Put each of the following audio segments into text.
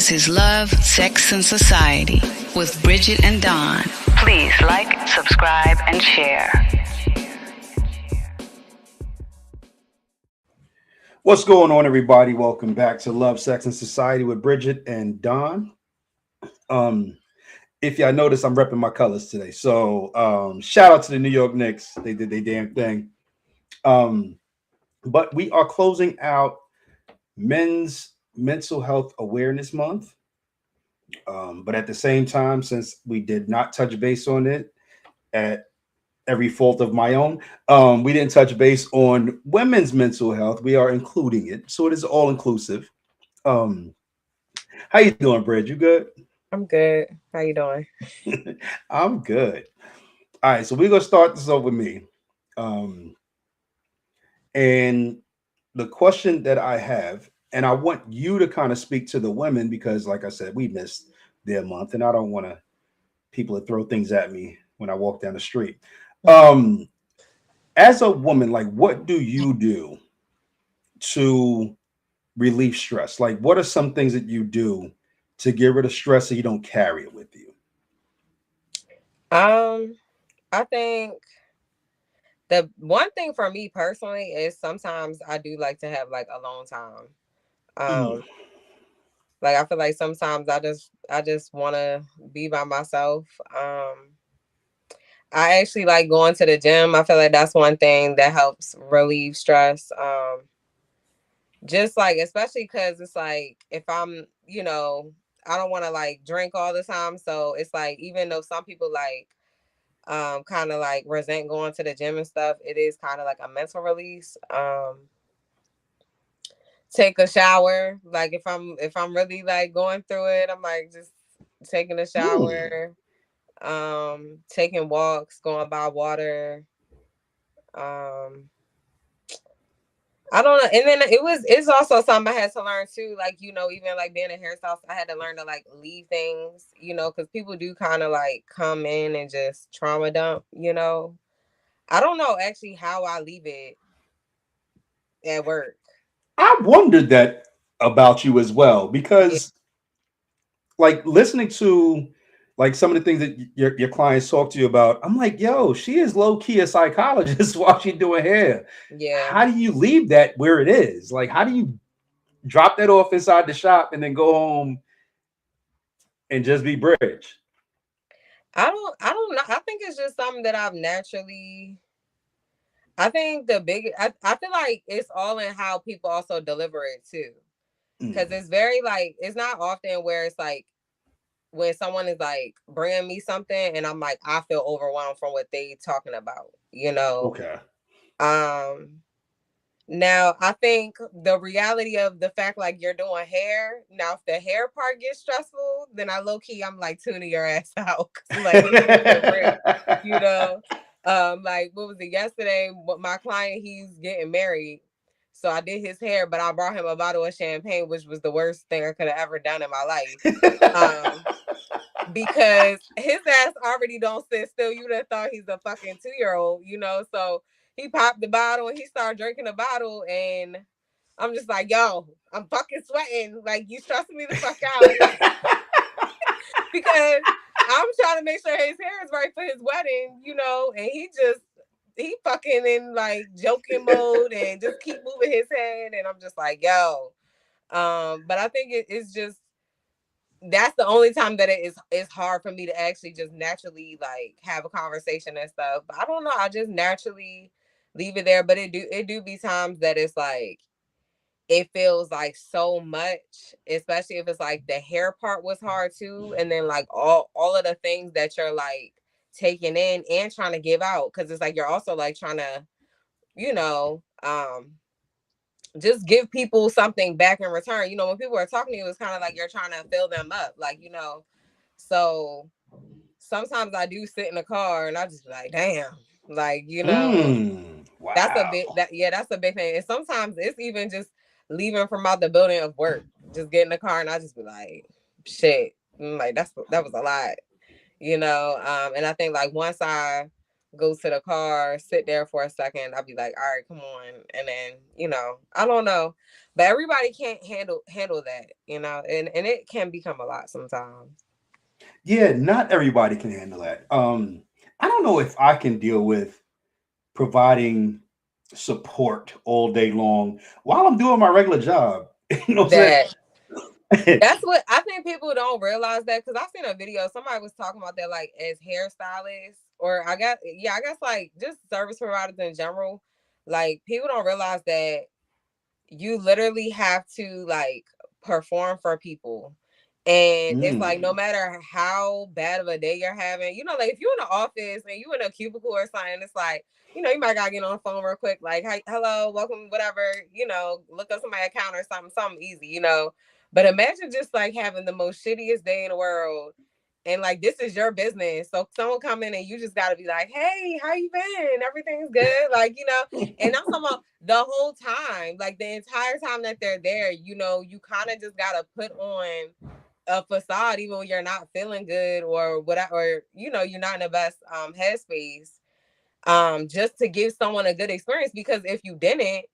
This is Love, Sex, and Society with Bridget and Don. Please like, subscribe, and share. What's going on, everybody? Welcome back to Love, Sex, and Society with Bridget and Don. If y'all notice, I'm repping my colors today. So shout out to the New York Knicks. They did their damn thing. But we are closing out Men's Mental Health Awareness Month. But at the same time, since we did not touch base on it at every fault of my own, we didn't touch base on women's mental health. We are including it. So it is all inclusive. How you doing, Brid? You good? I'm good. How you doing? I'm good. All right, so we're gonna start this off with me. And the question that I have, and I want you to kind of speak to the women because, like I said, we missed their month, and I don't want people to throw things at me when I walk down the street. As a woman, like, what do you do to relieve stress? Like, what are some things that you do to get rid of stress so you don't carry it with you? I think the one thing for me personally is sometimes I do like to have like alone time. Like I feel like sometimes I just want to be by myself. I actually like going to the gym. I feel like that's one thing that helps relieve stress. Just like, especially because it's like if I'm, I don't want to like drink all the time. So it's like, even though some people like kind of like resent going to the gym and stuff, it is kind of like a mental release. Take a shower. Like if I'm really like going through it, I'm like just taking a shower, taking walks, going by water. I don't know. And then it's also something I had to learn too. Like, even like being a hairstylist, I had to learn to like leave things, because people do kind of like come in and just trauma dump, I don't know actually how I leave it at work. I wondered that about you as well because, like, listening to like some of the things that your clients talk to you about, I'm like, yo, she is low key a psychologist while she's doing hair. Yeah. How do you leave that where it is? Like, how do you drop that off inside the shop and then go home and just be Bridge? I don't know. I think it's just something that I've naturally. I think I feel like it's all in how people also deliver it too. Because it's very like, it's not often where it's like when someone is like bringing me something and I'm like, I feel overwhelmed from what they talking about, Okay. Now I think the reality of the fact like you're doing hair, now if the hair part gets stressful, then I low key I'm like tuning your ass out. Like like what was it yesterday? My client, he's getting married. So I did his hair, but I brought him a bottle of champagne, which was the worst thing I could have ever done in my life. Because his ass already don't sit still. You would have thought he's a fucking 2-year-old, So he popped the bottle and he started drinking the bottle, and I'm just like, yo, I'm fucking sweating. Like, you stressing me the fuck out. Because I'm trying to make sure his hair is right for his wedding, and he fucking in like joking mode and just keep moving his head, and I'm just like, yo. But I think it's just, that's the only time that it's hard for me to actually just naturally like have a conversation and stuff. But I don't know, I just naturally leave it there. But it do be times that it's like it feels like so much, especially if it's like the hair part was hard too, and then like all of the things that you're like taking in and trying to give out, because it's like you're also like trying to, just give people something back in return. When people are talking to you, it's kind of like you're trying to fill them up, like, so sometimes I do sit in the car and I just be like, damn, like, Wow. that's a big thing. And sometimes it's even just leaving from out the building of work, just get in the car and I just be like, shit, like that was a lot, and I think like once I go to the car, sit there for a second, I'll be like, all right, come on. And then, I don't know. But everybody can't handle that, you know, and it can become a lot sometimes. Yeah, not everybody can handle that. I don't know if I can deal with providing support all day long while I'm doing my regular job. You know what I'm That saying? That's what I think people don't realize, that because I seen a video, somebody was talking about that, like, as hairstylists, or I guess like just service providers in general. Like, people don't realize that you literally have to like perform for people. And it's like, no Mm, matter how bad of a day you're having, you know, like if you're in the office and you in a cubicle or something, it's like, you know, you might gotta get on the phone real quick, like, hi, hello, welcome, whatever, you know, look up somebody's account or something easy, you know. But imagine just like having the most shittiest day in the world, and like this is your business. So someone come in and you just gotta be like, hey, how you been? Everything's good, like, you know. And I'm talking about the whole time, like the entire time that they're there, you know, you kind of just gotta put on a facade even when you're not feeling good or whatever, or you know, you're not in the best headspace, just to give someone a good experience. Because if you didn't,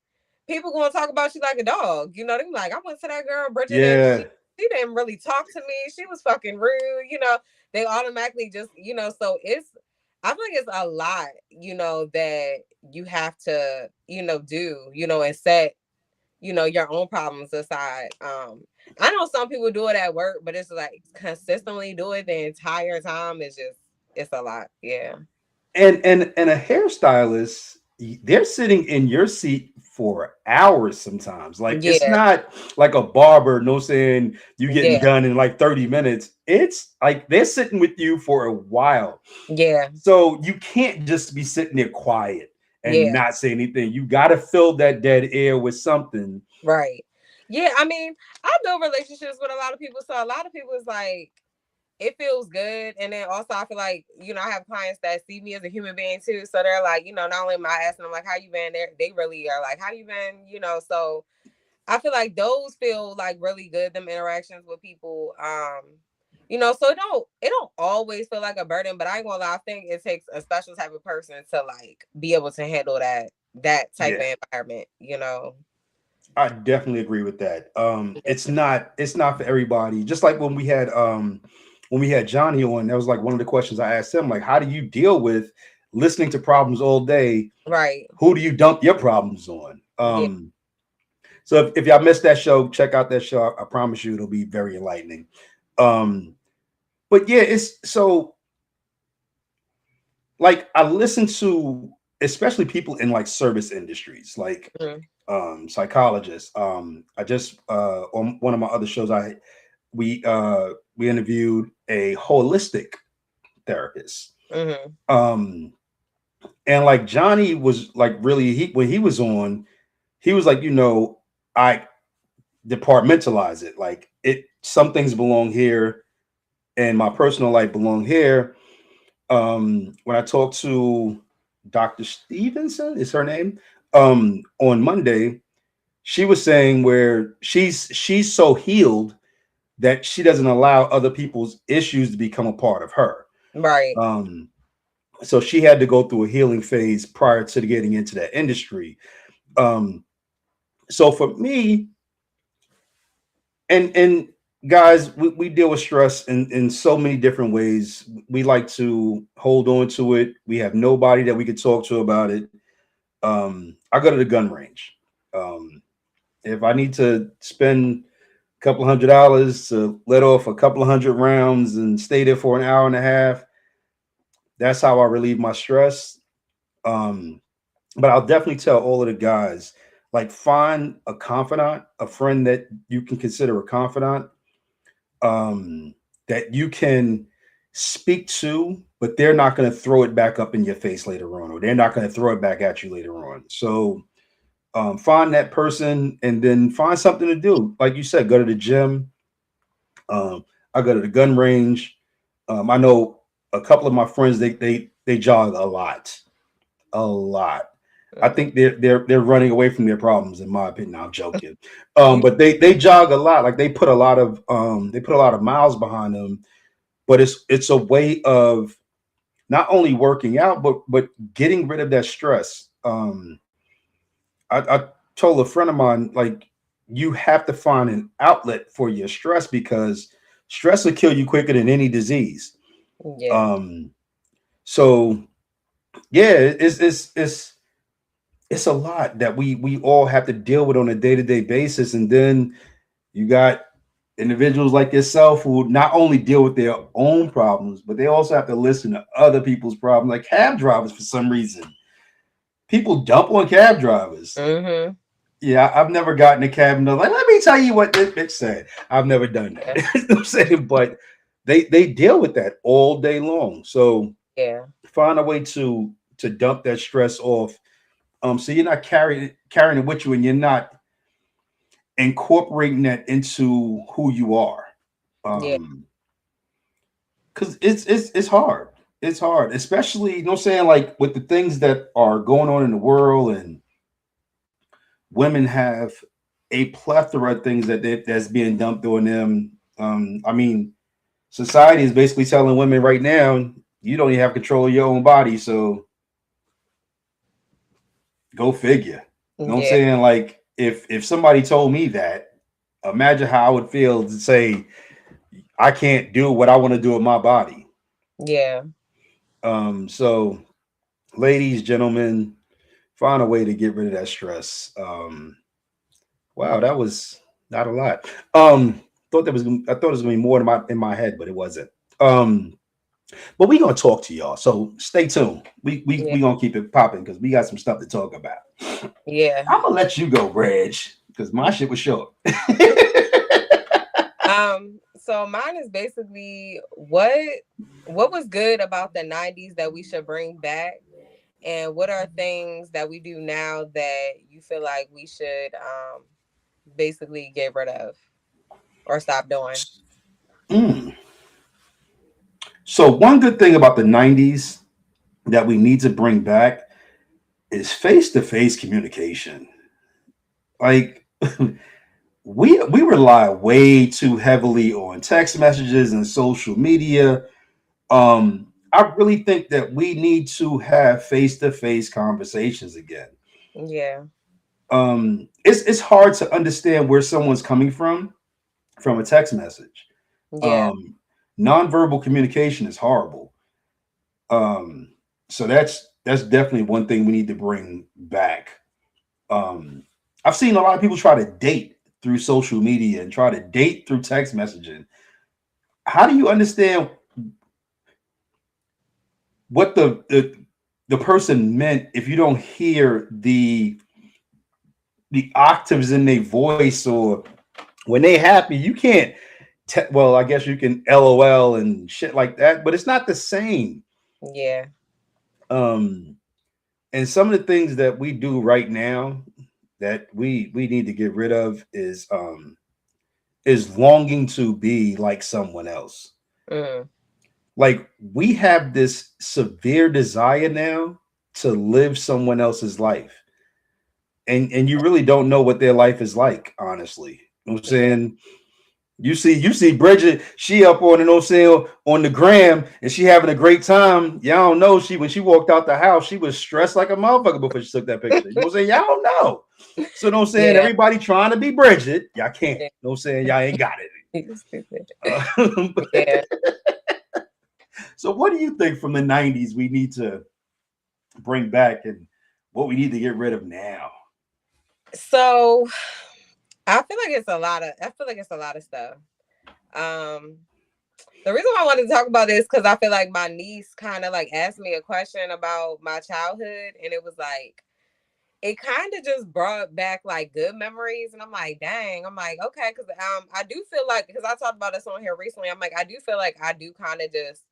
people gonna talk about you like a dog. You know, they're like, I went to that girl Bridget and yeah. she didn't really talk to me. She was fucking rude. You know, they automatically just, you know, so it's, I think it's a lot, you know, that you have to, you know, do, you know, and set, you know, your own problems aside. I know some people do it at work, but it's like consistently do it the entire time is just, it's a lot. Yeah. And a hairstylist, they're sitting in your seat for hours sometimes. Like it's Yeah. not like a barber, no saying you getting Yeah. done in like 30 minutes. It's like they're sitting with you for a while. Yeah. So you can't just be sitting there quiet and Yeah. not say anything. You got to fill that dead air with something. Right. Yeah. I mean, I build relationships with a lot of people. So a lot of people is like, it feels good. And then also I feel like, you know, I have clients that see me as a human being too. So they're like, you know, not only am I asking them like, how you been? They really are like, how you been? You know, so I feel like those feel like really good, them interactions with people. You know, so it don't always feel like a burden, but I ain't gonna lie, I think it takes a special type of person to like be able to handle that type Yeah, of environment, you know. I definitely agree with that. It's not for everybody. Just like when we had Johnny on, that was like one of the questions I asked him, like, how do you deal with listening to problems all day? Right. Who do you dump your problems on? Yeah. So if y'all missed that show, check out that show. I promise you it'll be very enlightening. Um, but yeah, it's so like I listen to especially people in like service industries, like Mhm. psychologists. I just on one of my other shows, we interviewed a holistic therapist. Mhm. Um, and like Johnny was like really he when he was on, he was like, you know, I departmentalize it. Like it some things belong here and my personal life belong here. When I talked to Dr. Stevenson, is her name, on Monday, she was saying where she's so healed that she doesn't allow other people's issues to become a part of her. Right. Um, so she had to go through a healing phase prior to getting into that industry. Um, so for me, and guys, we deal with stress in so many different ways. We like to hold on to it. We have nobody that we could talk to about it. I go to the gun range. Um, if I need to spend a couple $100 to let off a couple of hundred rounds and stay there for an hour and a half, that's how I relieve my stress. Um, but I'll definitely tell all of the guys, like, find a confidant, a friend that you can consider a confidant, that you can speak to, but they're not going to throw it back up in your face later on, or they're not going to throw it back at you later on. So find that person and then find something to do. Like you said, go to the gym. I go to the gun range. I know a couple of my friends, they jog a lot, a lot. I think they're running away from their problems, in my opinion. I'm joking, but they jog a lot. Like they put a lot of miles behind them. But it's a way of not only working out, but getting rid of that stress. I told a friend of mine, like, you have to find an outlet for your stress because stress will kill you quicker than any disease. Yeah. Um, so yeah, it's a lot that we all have to deal with on a day-to-day basis. And then you got individuals like yourself who not only deal with their own problems, but they also have to listen to other people's problems, like cab drivers. For some reason, people dump on cab drivers. Mm-hmm. Yeah, I've never gotten a cab and they're like, let me tell you what this bitch said. I've never done that. Yeah. You know what I'm saying? But they deal with that all day long. So Yeah. find a way to dump that stress off. So you're not carrying it with you, and you're not incorporating that into who you are. Yeah. Because it's hard. It's hard, especially you know what I'm saying, like with the things that are going on in the world, and women have a plethora of things that's being dumped on them. I mean, society is basically telling women right now, you don't even have control of your own body, so go figure. You know what I'm Yeah. saying? Like if somebody told me that, imagine how I would feel to say I can't do what I want to do with my body. Yeah. So ladies, gentlemen, find a way to get rid of that stress. Wow, that was not a lot. I thought it was gonna be more in my head, but it wasn't. Um, but we gonna talk to y'all, so stay tuned. Yeah. We gonna keep it popping because we got some stuff to talk about. Yeah. I'm gonna let you go, Reg, because my shit was short. So mine is basically what was good about the 90s that we should bring back, and what are things that we do now that you feel like we should basically get rid of or stop doing. Mm. So one good thing about the '90s that we need to bring back is face-to-face communication. Like we rely way too heavily on text messages and social media. I really think that we need to have face-to-face conversations again. Yeah. It's hard to understand where someone's coming from a text message. Yeah. Um, Nonverbal communication is horrible. Um, so that's definitely one thing we need to bring back. Um, I've seen a lot of people try to date through social media and try to date through text messaging. How do you understand what the person meant if you don't hear the octaves in their voice, or when they happy you can't well, I guess you can LOL and shit like that, but it's not the same. Yeah. Um, and some of the things that we do right now that we need to get rid of is longing to be like someone else. Mm. Like we have this severe desire now to live someone else's life. And you really don't know what their life is like, honestly. You know what I'm Yeah. saying? You see Bridget, she up on, you know what I'm saying, on the gram, and she having a great time. Y'all don't know, she when she walked out the house, she was stressed like a motherfucker before she took that picture. You know what I'm saying? Y'all don't know. So you know what I'm saying? Yeah. Everybody trying to be Bridget, y'all can't. Yeah. You know what I'm saying? Y'all ain't got it. You stupid. Uh, Yeah. so what do you think from the 90s we need to bring back, and what we need to get rid of now? So I feel like it's a lot of stuff. Um the reason why I wanted to talk about this because I feel like my niece kind of like asked me a question about my childhood, and it was like it kind of just brought back like good memories, and I'm like, dang, I'm like, okay, because I do feel like, because I talked about this on here recently, I'm like, I do feel like I do kind of just,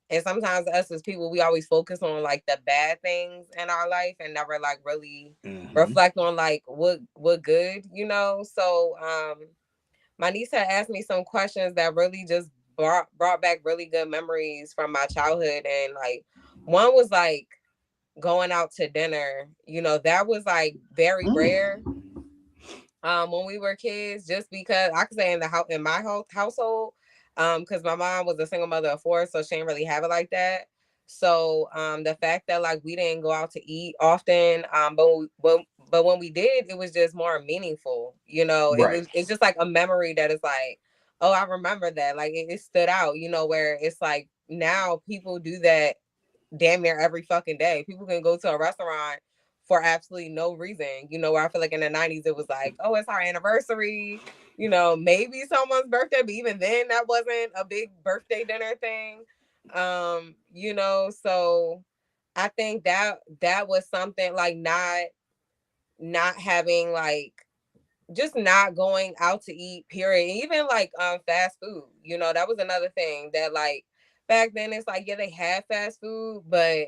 and sometimes us as people, we always focus on like the bad things in our life and never like really Mhm. reflect on like what good, So my niece had asked me some questions that really just brought back really good memories from my childhood, and like one was like going out to dinner. That was like very rare Mm. when we were kids, just because I could say in the house, household, because my mom was a single mother of four, so she didn't really have it like that. So the fact that like we didn't go out to eat often, but when we did, it was just more meaningful. You know, Right. it's just like a memory that is like, oh, I remember that. Like it stood out. You know, where it's like now people do that damn near every fucking day. People can go to a restaurant for absolutely no reason. You know, where I feel like in the 90s it was like, oh, it's our anniversary. You know, maybe someone's birthday, but even then that wasn't a big birthday dinner thing. You know, so I think that was something like not having like just not going out to eat, period. Even like fast food, you know, that was another thing that like back then it's like, yeah, they had fast food, but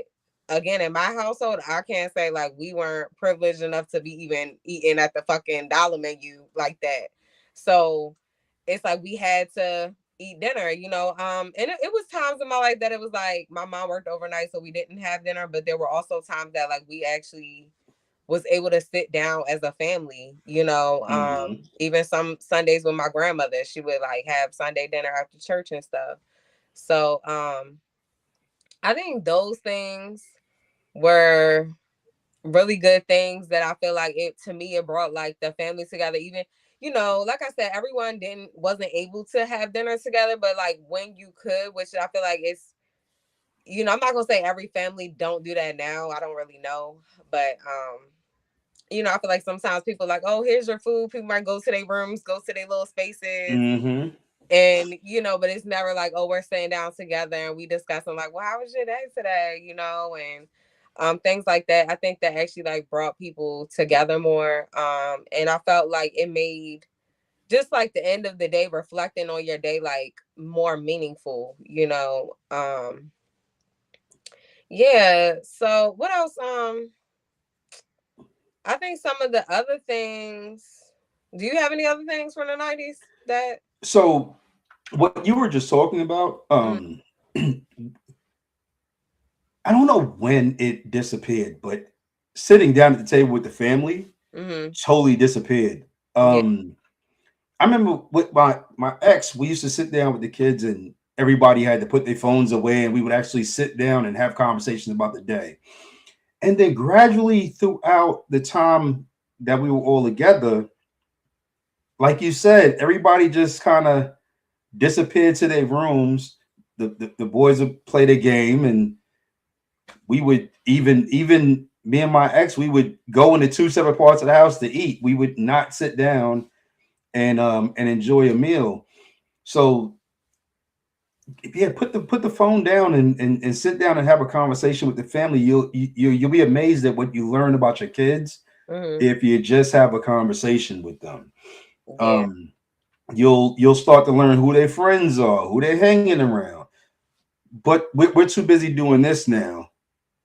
again, in my household, I can't say like we weren't privileged enough to be even eating at the fucking dollar menu like that. So it's like we had to eat dinner, you know. And it was times in my life that it was like my mom worked overnight, so we didn't have dinner, but there were also times that like we actually was able to sit down as a family, you know. Mm-hmm. Even some Sundays with my grandmother, she would like have Sunday dinner after church and stuff. So I think those things were really good things that I feel like it to me it brought like the family together. Even, you know, like I said, everyone wasn't able to have dinner together, but like when you could, which I feel like it's, you know, I'm not gonna say every family don't do that now. I don't really know, but you know, I feel like sometimes people like, oh, here's your food. People might go to their rooms, go to their little spaces, Mm-hmm. and you know, but it's never like, oh, we're sitting down together and we discussing like, well, how was your day today, you know, and things like that. I think that actually like brought people together more, and I felt like it made just like the end of the day, reflecting on your day, like more meaningful, you know. Yeah, so what else? I think some of the other things. Do you have any other things from the 90s that? So what you were just talking about, Mm, I don't know when it disappeared, but sitting down at the table with the family mm-hmm. totally disappeared. Yeah. I remember with my ex, we used to sit down with the kids and everybody had to put their phones away and we would actually sit down and have conversations about the day. And then gradually throughout the time that we were all together, like you said, everybody just kind of disappeared to their rooms. The boys would play the game and we would even me and my ex, we would go into two separate parts of the house to eat. We would not sit down and enjoy a meal. So yeah, put the phone down and sit down and have a conversation with the family. You'll be amazed at what you learn about your kids Mm-hmm. if you just have a conversation with them. Yeah. Um, you'll start to learn who their friends are, who they're hanging around. But we're too busy doing this now,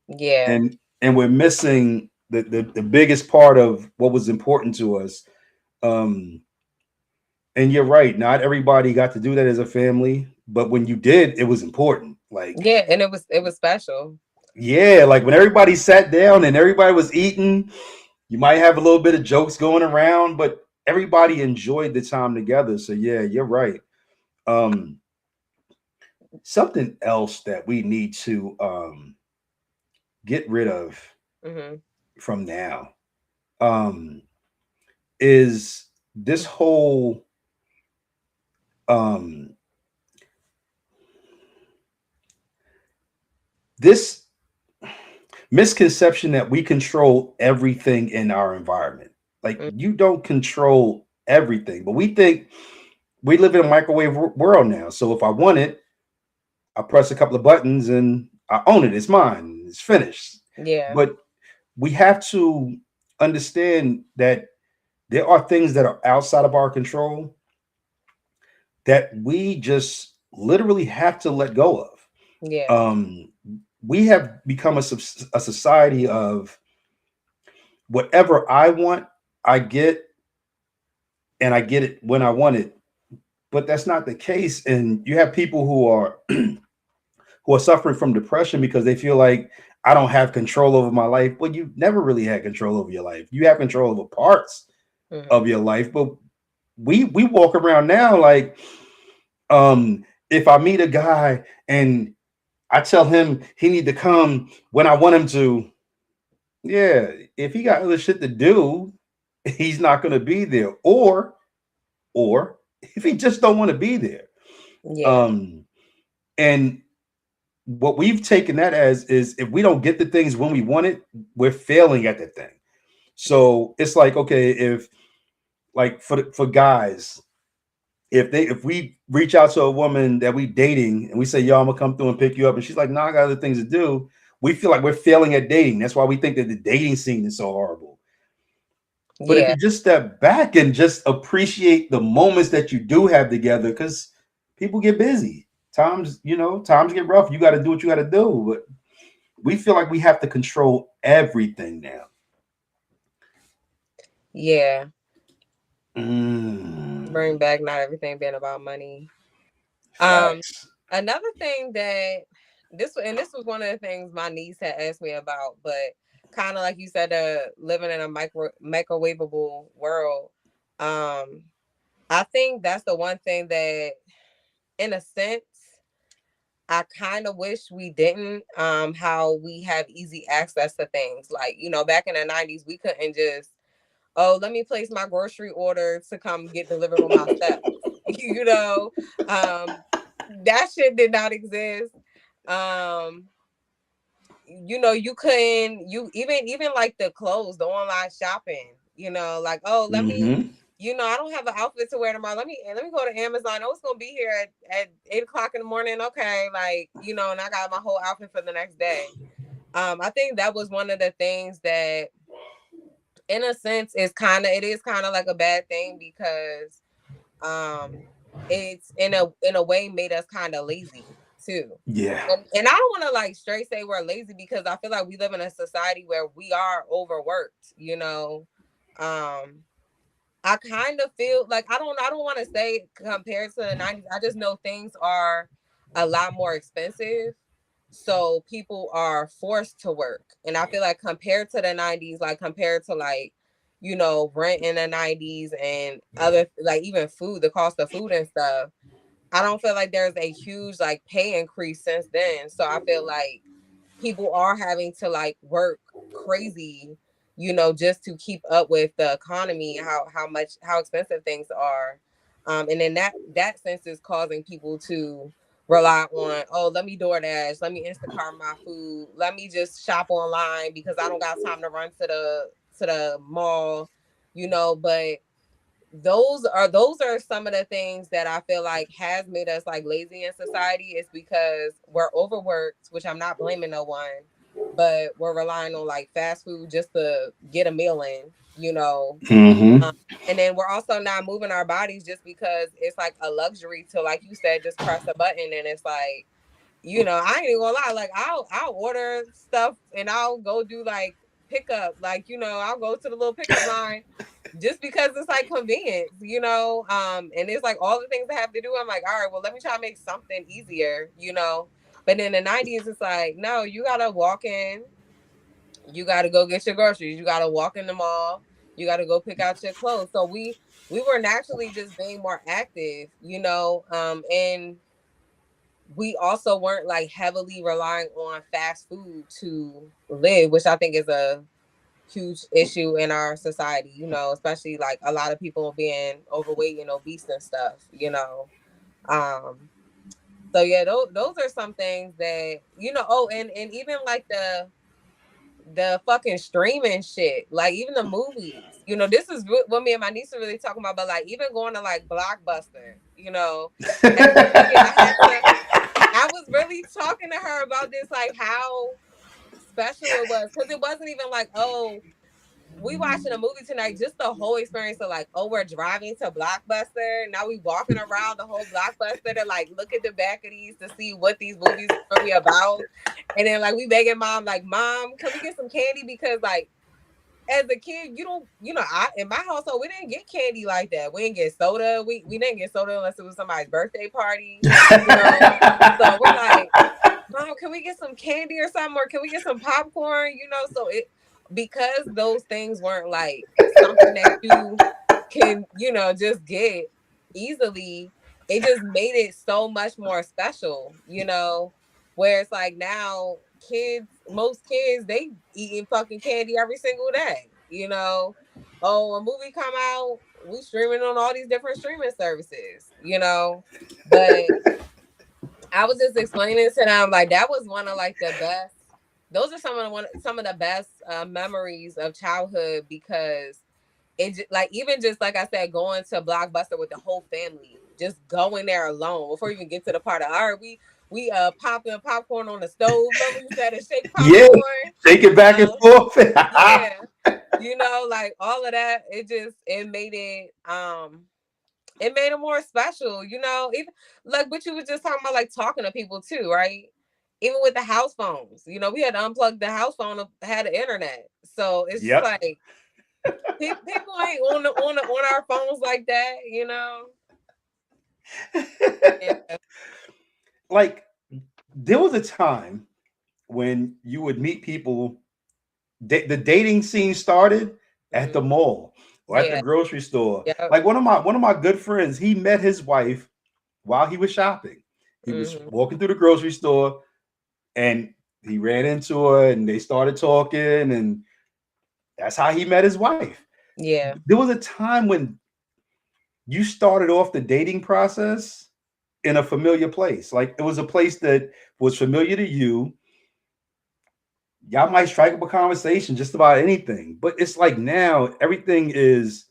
Yeah. and we're missing the biggest part of what was important to us. Um, and you're right, not everybody got to do that as a family, but when you did, it was important. Like, Yeah. And it was special. yeah, like when everybody sat down and everybody was eating, you might have a little bit of jokes going around, but everybody enjoyed the time together. So yeah, you're right. Um, something else that we need to get rid of Mm-hmm. from now um, is this whole um, this misconception that we control everything in our environment. Like you don't control everything, but we think we live in a microwave world now. So if I want it, I press a couple of buttons and I own it. It's mine. It's finished. Yeah. But we have to understand that there are things that are outside of our control that we just literally have to let go of. Yeah. Um, we have become a society of whatever I want, I get, and I get it when I want it. But that's not the case. And you have people who are suffering from depression because they feel like I don't have control over my life. Well, you never really had control over your life. You have control over parts Mm-hmm. of your life, but we walk around now like if I meet a guy and I tell him he need to come when I want him to. Yeah, if he got other shit to do, he's not going to be there. Or if he just don't want to be there. Yeah. And what we've taken that as is if we don't get the things when we want it, we're failing at the thing. So it's like, okay, if like for guys, if we reach out to a woman that we dating and we say, yo, I'm gonna come through and pick you up, and she's like, no, I got other things to do, we feel like we're failing at dating. That's why we think that the dating scene is so horrible. But if Yeah. you just step back and just appreciate the moments that you do have together, because people get busy. Times get rough. You got to do what you got to do. But we feel like we have to control everything now. Yeah. Bring back not everything being about money. Facts. Another thing that this was one of the things my niece had asked me about, but kind of like you said, living in a microwavable world. I think that's the one thing that, in a sense, I kind of wish we didn't. How we have easy access to things, like, back in the 90s, we couldn't just, oh, let me place my grocery order to come get delivered on my step. That shit did not exist. You couldn't, even like the clothes, the online shopping, like, oh, let me, I don't have an outfit to wear tomorrow. Let me go to Amazon. Oh, it's gonna be here at 8:00 in the morning. Okay, like, and I got my whole outfit for the next day. I think that was one of the things that, in a sense, it is kind of like a bad thing, because it's in a way made us kind of lazy too. Yeah. And I don't want to like straight say we're lazy, because I feel like we live in a society where we are overworked, I kind of feel like I don't want to say compared to the 90s. I just know things are a lot more expensive. So people are forced to work. And I feel like compared to the 90s, like compared to like, rent in the 90s and other, like even food, the cost of food and stuff, I don't feel like there's a huge like pay increase since then. So I feel like people are having to like work crazy, just to keep up with the economy, how expensive things are. And then that sense is causing people to rely on, oh, let me DoorDash, let me Instacart my food, let me just shop online because I don't got time to run to the mall, but those are some of the things that I feel like has made us like lazy in society, is because we're overworked, which I'm not blaming no one, but we're relying on like fast food just to get a meal in, and then we're also not moving our bodies just because it's like a luxury to, like you said, just press a button. And it's like, I ain't even gonna lie, like I'll order stuff and I'll go do like pickup, like, I'll go to the little pickup line just because it's like convenience, and it's like all the things I have to do. I'm like, all right, well, let me try to make something easier, But in the 90s, it's like, no, you gotta walk in, you gotta go get your groceries, you gotta walk in the mall, you gotta go pick out your clothes. So we were naturally just being more active, and we also weren't like heavily relying on fast food to live, which I think is a huge issue in our society, especially like a lot of people being overweight and obese and stuff, So yeah, those are some things that, oh, and even like the fucking streaming shit, like even the movies, this is what me and my niece are really talking about, but like even going to like Blockbuster, I was really talking to her about this, like how special it was, because it wasn't even like, oh, we watching a movie tonight, just the whole experience of like, oh, we're driving to Blockbuster. Now we walking around the whole Blockbuster to like look at the back of these to see what these movies are really about. And then like we begging mom, like, Mom, can we get some candy? Because like as a kid, in my household, we didn't get candy like that. We didn't get soda. We didn't get soda unless it was somebody's birthday party. So we're like, Mom, can we get some candy or something? Or can we get some popcorn? So because those things weren't like something that you can, just get easily, it just made it so much more special, Where it's like now most kids, they eating fucking candy every single day. You know, oh, a movie come out, we streaming on all these different streaming services. You know, but I was just explaining to them like that was one of like the best. Those are some of the best memories of childhood because like even just like I said, going to Blockbuster with the whole family, just going there alone before you even get to the part of all right, we popping popcorn on the stove. Remember you said to shake popcorn? Yeah, shake it back and forth. Yeah, you know, like all of that. It made it more special. You know, even like what you was just talking about, like talking to people too, right? Even with the house phones, you know, we had to unplug the house phone, had the internet, so it's just like. People ain't on our phones like that, you know. Yeah. Like there was a time when you would meet people. The dating scene started at the mall or at the grocery store. Yep. Like one of my good friends, he met his wife while he was shopping. He was walking through the grocery store, and he ran into her, and they started talking, and that's how he met his wife. Yeah. There was a time when you started off the dating process in a familiar place. Like it was a place that was familiar to you. Y'all might strike up a conversation just about anything. But it's like now everything is,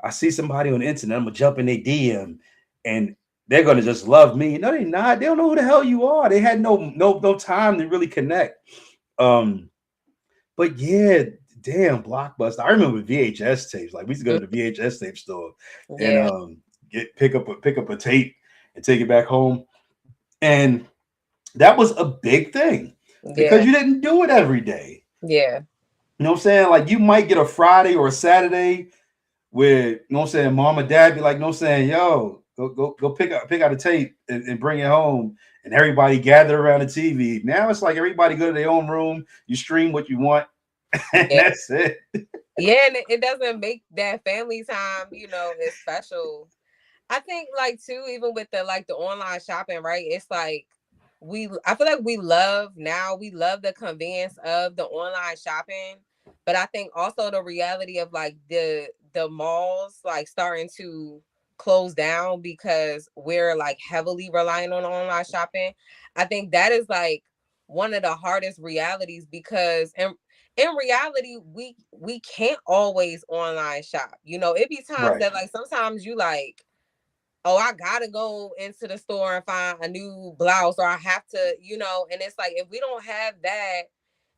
I see somebody on the internet, I'm gonna jump in their DM and they're gonna just love me. No, they're not. They don't know who the hell you are. They had no time to really connect. But yeah, damn Blockbuster. I remember VHS tapes. Like we used to go to the VHS tape store and pick up a tape and take it back home. And that was a big thing because you didn't do it every day. Yeah. You know what I'm saying? Like you might get a Friday or a Saturday where, you know what I'm saying, mom and dad be like, you know what I'm saying, yo, go pick out a tape and bring it home. And everybody gather around the TV. Now it's like everybody go to their own room, you stream what you want. That's it. Yeah, and it doesn't make that family time, you know, as special. I think like too, even with the online shopping, right? It's like I feel like we love the convenience of the online shopping, but I think also the reality of like the malls like starting to close down because we're like heavily relying on online shopping. I think that is like one of the hardest realities because in reality, we can't always online shop. You know, it be times that like sometimes you like, oh, I gotta go into the store and find a new blouse, or I have to, you know, and it's like if we don't have that,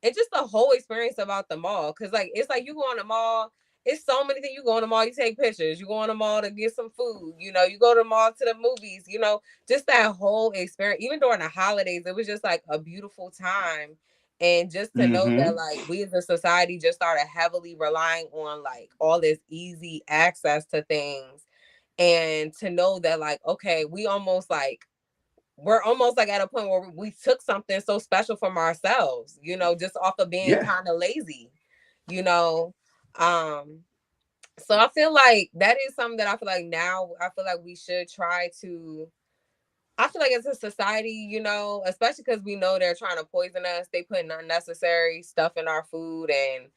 it's just the whole experience about the mall. Cause like it's like you go on the mall, it's so many things. You go on the mall, you take pictures, you go on the mall to get some food, you know, you go to the mall to the movies, you know, just that whole experience. Even during the holidays, it was just like a beautiful time. And just to know that like we as a society just started heavily relying on like all this easy access to things. And to know that like, okay, we're almost like at a point where we took something so special from ourselves, you know, just off of being kind of lazy, you know. So I feel like that is something that I feel like now I feel like we should try to. I feel like as a society, you know, especially because we know they're trying to poison us. They put unnecessary stuff in our food and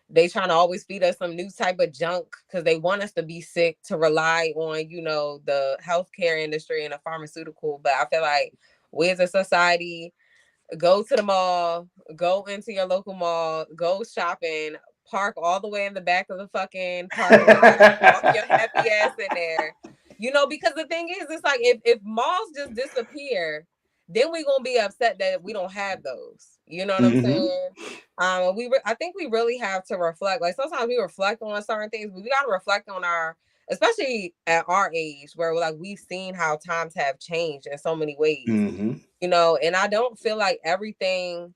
they trying to always feed us some new type of junk because they want us to be sick to rely on, you know, the healthcare industry and the pharmaceutical. But I feel like we as a society go to the mall, go into your local mall, go shopping, park all the way in the back of the fucking parking lot, walk your happy ass in there. You know, because the thing is, it's like if malls just disappear, then we're gonna be upset that we don't have those. You know what I'm saying? I think we really have to reflect. Like sometimes we reflect on certain things, but we gotta reflect on especially at our age, where like we've seen how times have changed in so many ways. You know, and I don't feel like everything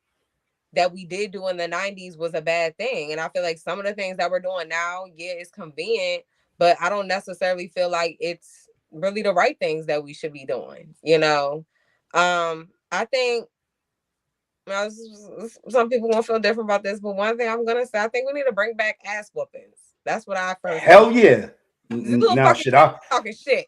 that we did do in the 90s was a bad thing. And I feel like some of the things that we're doing now, it's convenient, but I don't necessarily feel like it's really the right things that we should be doing, you know? I think some people won't feel different about this, but one thing I'm going to say, I think we need to bring back ass whoopings. That's what I first Hell yeah. Now shit, I'm talking shit.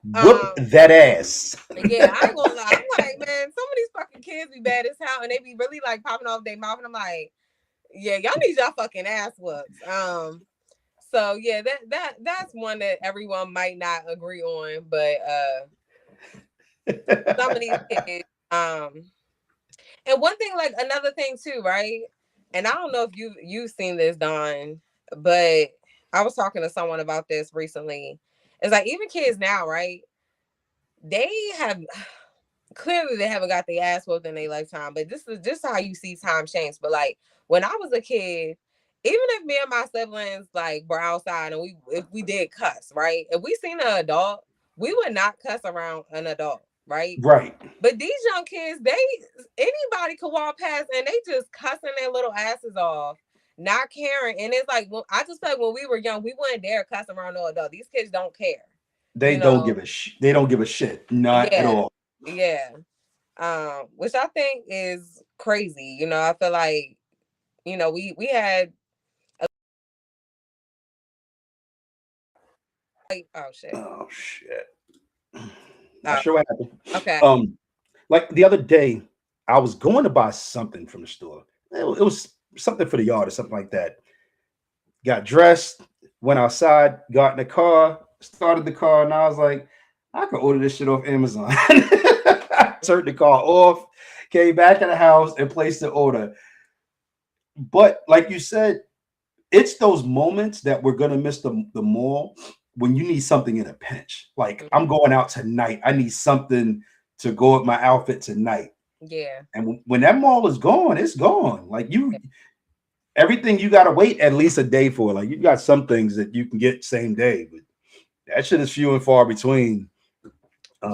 Whoop that ass. Yeah, I ain't gonna lie. I'm like, man, some of these kids be bad as hell, and they be really like popping off their mouth, and I'm like, yeah, y'all need y'all fucking ass whoops. So yeah, that's one that everyone might not agree on, but some of these kids, and one thing, like another thing too, right? And I don't know if you've seen this, Don, but I was talking to someone about this recently. It's like even kids now, right? They have clearly they haven't got their ass whooped in their lifetime, but this is just how you see time change. But like when I was a kid, even if me and my siblings like were outside and if we did cuss, right? If we seen an adult, we would not cuss around an adult, right? Right. But these young kids, anybody could walk past and they just cussing their little asses off, not caring. And it's like, well, I just feel like when we were young, we wouldn't dare cuss around no adult. These kids don't care. They don't give a they don't give a shit. Not at all. Yeah. Which I think is crazy. You know, I feel like, you know, we had oh shit. Not sure what happened. Okay. Like the other day, I was going to buy something from the store. It was something for the yard or something like that. Got dressed, went outside, got in the car, started the car, and I was like, I could order this shit off Amazon. Turned the car off, came back to the house and placed the order. But like you said, it's those moments that we're gonna miss the mall when you need something in a pinch. Like I'm going out tonight. I need something to go with my outfit tonight. Yeah. And when that mall is gone, it's gone. Like everything you gotta wait at least a day for. Like you got some things that you can get same day, but that shit is few and far between.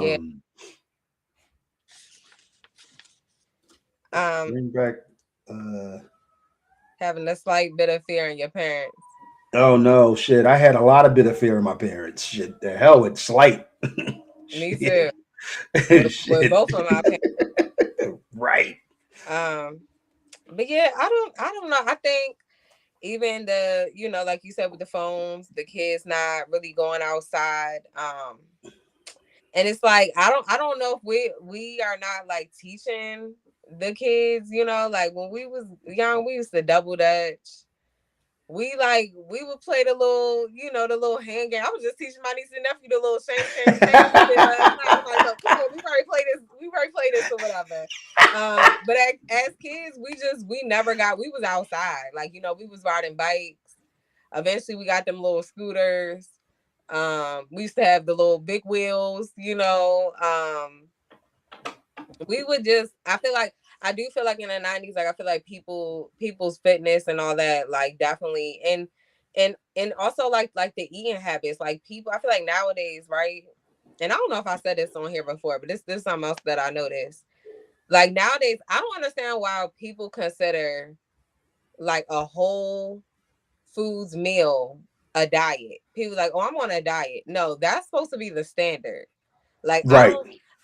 Yeah. Bring back having a slight bit of fear in your parents. Oh no, shit. I had a lot of bit of fear in my parents. Shit, the hell it's slight. Me too. with both of my parents. Right. But yeah, I don't know. I think even the, you know, like you said with the phones, the kids not really going outside. And it's like I don't know if we are not like teaching the kids, you know, like when we was young, we used to double dutch. We would play the little, you know, the little hand game. I was just teaching my niece and nephew the little shame. I was like, look, come on, we already played this or whatever. But as kids, we was outside. Like, you know, we was riding bikes. Eventually we got them little scooters. We used to have the little big wheels, you know. We would just, I do feel like in the 90s, like I feel like people's fitness and all that, like definitely, and also like the eating habits, like people, I feel like nowadays, right? And I don't know if I said this on here before, but this is something else that I noticed. Like nowadays, I don't understand why people consider like a whole foods meal a diet. People like, oh, I'm on a diet. No, that's supposed to be the standard. Like, right.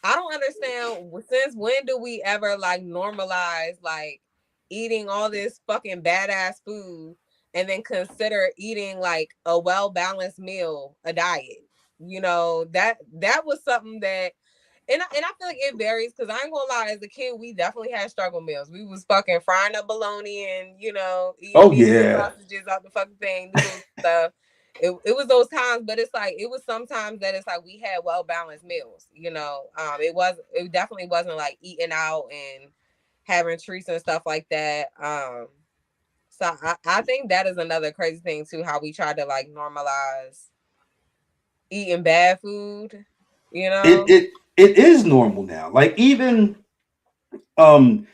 I don't understand, since when do we ever like normalize like eating all this fucking badass food and then consider eating like a well-balanced meal a diet? You know, that was something that, and I feel like it varies, because I ain't gonna lie, as a kid, we definitely had struggle meals. We was fucking frying up bologna and, you know, eating sausages out the fucking thing, little stuff. It was those times, but it's like, it was sometimes that it's like we had well-balanced meals, you know. It definitely wasn't like eating out and having treats and stuff like that. So I think that is another crazy thing too, how we try to like normalize eating bad food, you know. It is normal now. Like even can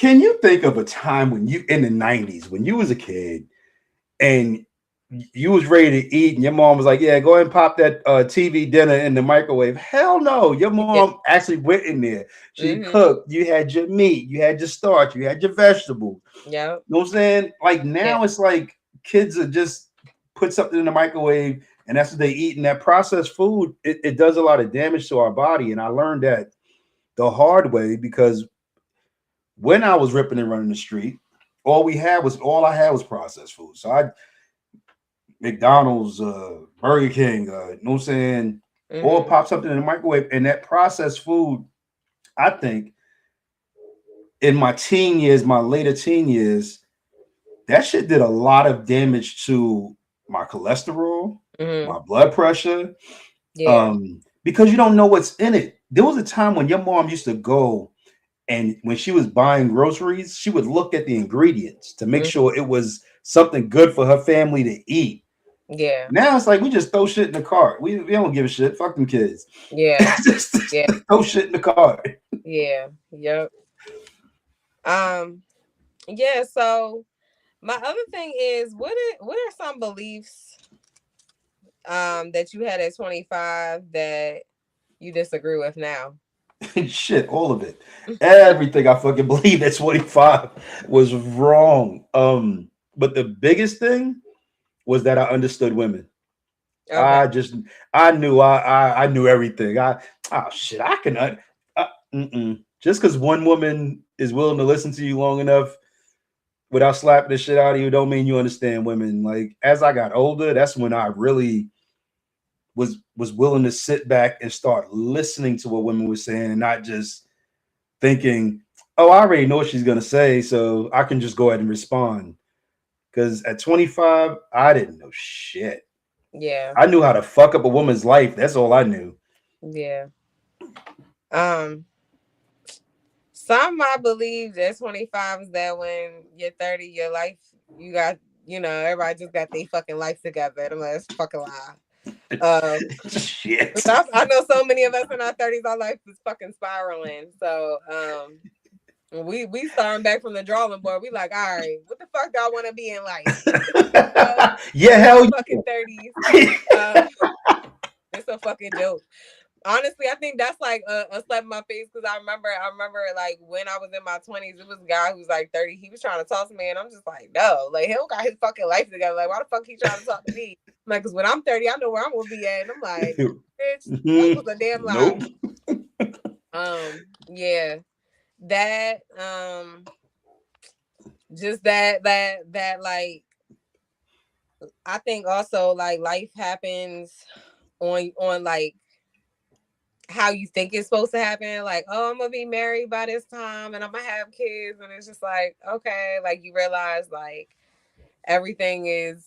you think of a time when you in the 90s when you was a kid and you was ready to eat and your mom was like, yeah, go ahead and pop that TV dinner in the microwave? Hell no. Your mom actually went in there. She cooked. You had your meat, you had your starch, you had your vegetables. Yeah. You know what I'm saying? Like now it's like kids are just put something in the microwave and that's what they eat. And that processed food, it does a lot of damage to our body. And I learned that the hard way, because when I was ripping and running the street, all I had was processed food. So McDonald's, Burger King, you know what I'm saying? Or pop something in the microwave. And that processed food, I think, in my teen years, my later teen years, that shit did a lot of damage to my cholesterol, my blood pressure. Yeah. Because you don't know what's in it. There was a time when your mom used to go and when she was buying groceries, she would look at the ingredients to make sure it was something good for her family to eat. Yeah. Now it's like we just throw shit in the cart. We don't give a shit. Fuck them kids. Yeah. just throw shit in the cart. Yeah. Yep. Yeah. So my other thing is, what are some beliefs that you had at 25 that you disagree with now? Shit, all of it. Everything I fucking believed at 25 was wrong. But the biggest thing was that I understood women. Okay. I knew everything. Shit, I can just because one woman is willing to listen to you long enough without slapping the shit out of you, don't mean you understand women. Like as I got older, that's when I really was willing to sit back and start listening to what women were saying and not just thinking, oh, I already know what she's gonna say, so I can just go ahead and respond. Because at 25, I didn't know shit. Yeah. I knew how to fuck up a woman's life. That's all I knew. Yeah. Some I believe at 25 is that when you're 30, your life, you got, everybody just got their fucking life together. I'm like, that's a fucking lie. Shit. I know so many of us in our 30s, our life is fucking spiraling. So we starting back from the drawing board. We like, all right, what the fuck do I want to be in life? Yeah, hell yeah. Fucking 30s. It's a fucking joke. Honestly, I think that's like a slap in my face because I remember like when I was in my 20s, it was a guy who was like 30. He was trying to talk to me, and I'm just like, no, like he don't got his fucking life together. Like, why the fuck he trying to talk to me? I'm like, because when I'm 30, I know where I'm gonna be at. And I'm like, bitch, that was a damn lie. Nope. Yeah, that just that like, I think also like life happens on like how you think it's supposed to happen. Like, oh, I'm gonna be married by this time and I'm gonna have kids, and it's just like, okay, like you realize like everything is,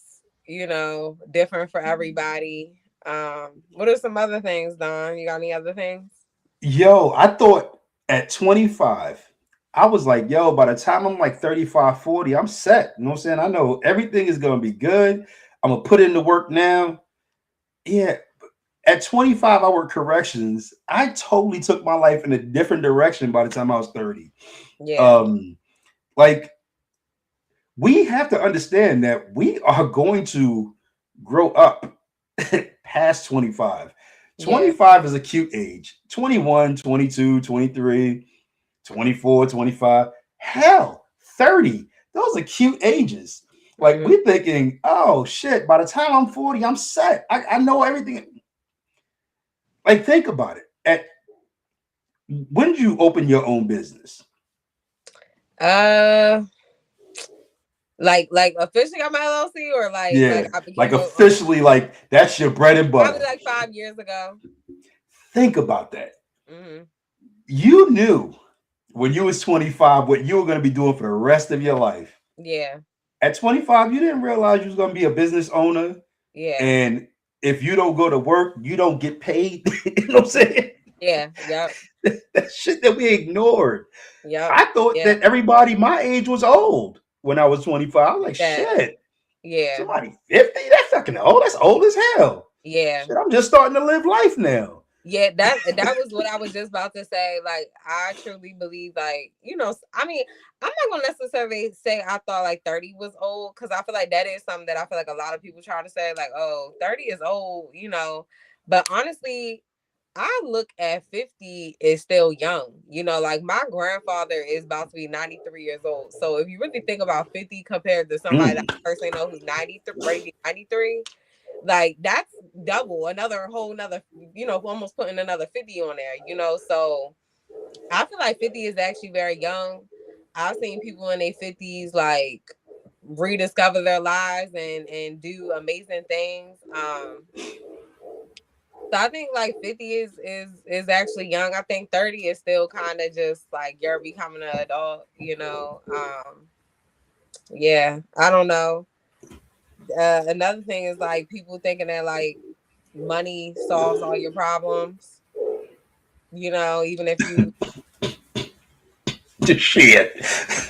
different for everybody. What are some other things, Don? You got any other things? Yo, I thought at 25, I was like, yo, by the time I'm like 35, 40, I'm set. You know what I'm saying? I know everything is gonna be good. I'm gonna put in the work now. Yeah, at 25, I worked corrections. I totally took my life in a different direction by the time I was 30. Yeah. Like we have to understand that we are going to grow up past 25. 25 is a cute age. 21, 22, 23, 24, 25. Hell, 30. Those are cute ages. Like we're thinking, oh shit, by the time I'm 40, I'm set. I know everything. Like, think about it. When did you open your own business? Like officially got my LLC, or like officially, like that's your bread and butter. Probably like 5 years ago. Think about that. You knew when you was 25 what you were going to be doing for the rest of your life. Yeah. At 25, you didn't realize you was going to be a business owner. Yeah. And if you don't go to work, you don't get paid. You know what I'm saying? Yeah. Yep. That shit that we ignored. Yeah. I thought that everybody my age was old when I was 25. I was like, shit. Yeah. Somebody 50? That's fucking old. That's old as hell. Yeah. Shit, I'm just starting to live life now. Yeah, that was what I was just about to say. Like, I truly believe, like, I mean, I'm not gonna necessarily say I thought like 30 was old, because I feel like that is something that I feel like a lot of people try to say, like, oh, 30 is old, But honestly, I look at 50 is still young. Like my grandfather is about to be 93 years old. So if you really think about 50 compared to somebody that I personally know who's 93, like that's double, almost putting another 50 on there, so I feel like 50 is actually very young. I've seen people in their 50s like rediscover their lives and do amazing things. So I think like 50 is actually young. I think 30 is still kind of just like you're becoming an adult, you know. Yeah, I don't know. Another thing is like people thinking that like money solves all your problems. You know, even if you The shit.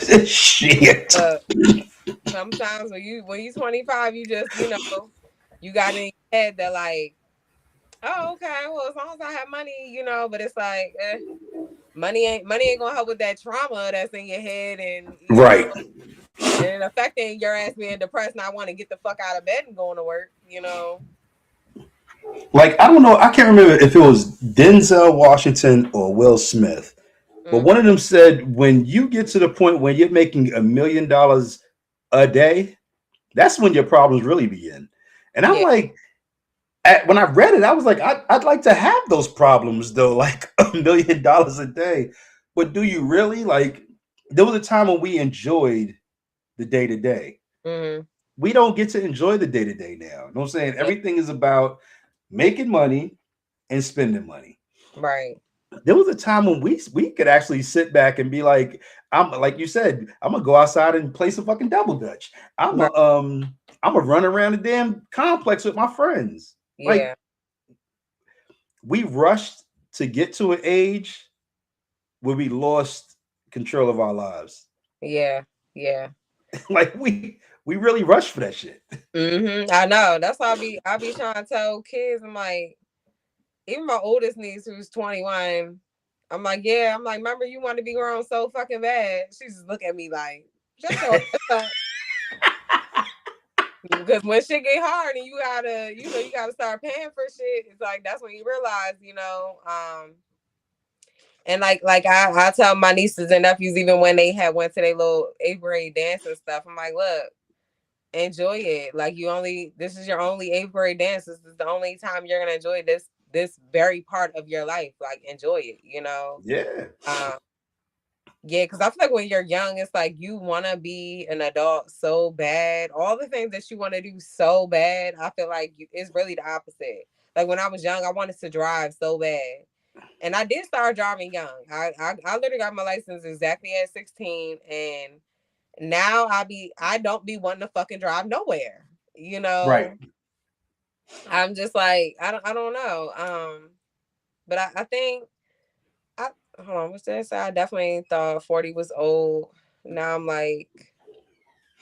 The shit. sometimes when you 25, you just you got in your head that like, oh okay, well as long as I have money, but it's like money ain't gonna help with that trauma that's in your head and Right. and affecting your ass being depressed, not want to get the fuck out of bed and going to work. Like, I don't know. I can't remember if it was Denzel Washington or Will Smith, but one of Mm-hmm. them said, when you get to the point when you're making $1 million a day, that's when your problems really begin. And I'm Yeah, like, when I read it, I was like, I'd like to have those problems though, like $1 million a day. But do you really? Like, there was a time when we enjoyed the day to day. mm-hmm. We don't get to enjoy the day to day now. You know what I'm saying? Yeah, Everything is about making money and spending money. right. There was a time when we could actually sit back and be like, I'm like you said, I'm gonna go outside and play some fucking double dutch. Right. I'm gonna run around the damn complex with my friends. Like, Yeah, we rushed to get to an age where we lost control of our lives. yeah, yeah. Like, we really rushed for that shit. I know. That's why I be trying to tell kids. I'm like, even my oldest niece who's 21. I'm like, yeah. I'm like, remember you want to be grown so fucking bad. She just look at me like, shut your ass up. Because when shit get hard and you gotta start paying for shit, it's like that's when you realize. And like I tell my nieces and nephews even when they had went to their little 8th grade dance and stuff, I'm like, look, enjoy it. Like this is your only 8th grade dance. This is the only time you're gonna enjoy this very part of your life. Like enjoy it. Yeah. Um, yeah, because I feel like when you're young, it's like you want to be an adult so bad. All the things that you want to do so bad, I feel like it's really the opposite. Like when I was young, I wanted to drive so bad, and I did start driving young. I literally got my license exactly at 16, and now I don't be wanting to fucking drive nowhere. You Right. know, I'm just like I don't know. But I think I hold on. What's that? So I definitely thought 40 was old. Now I'm like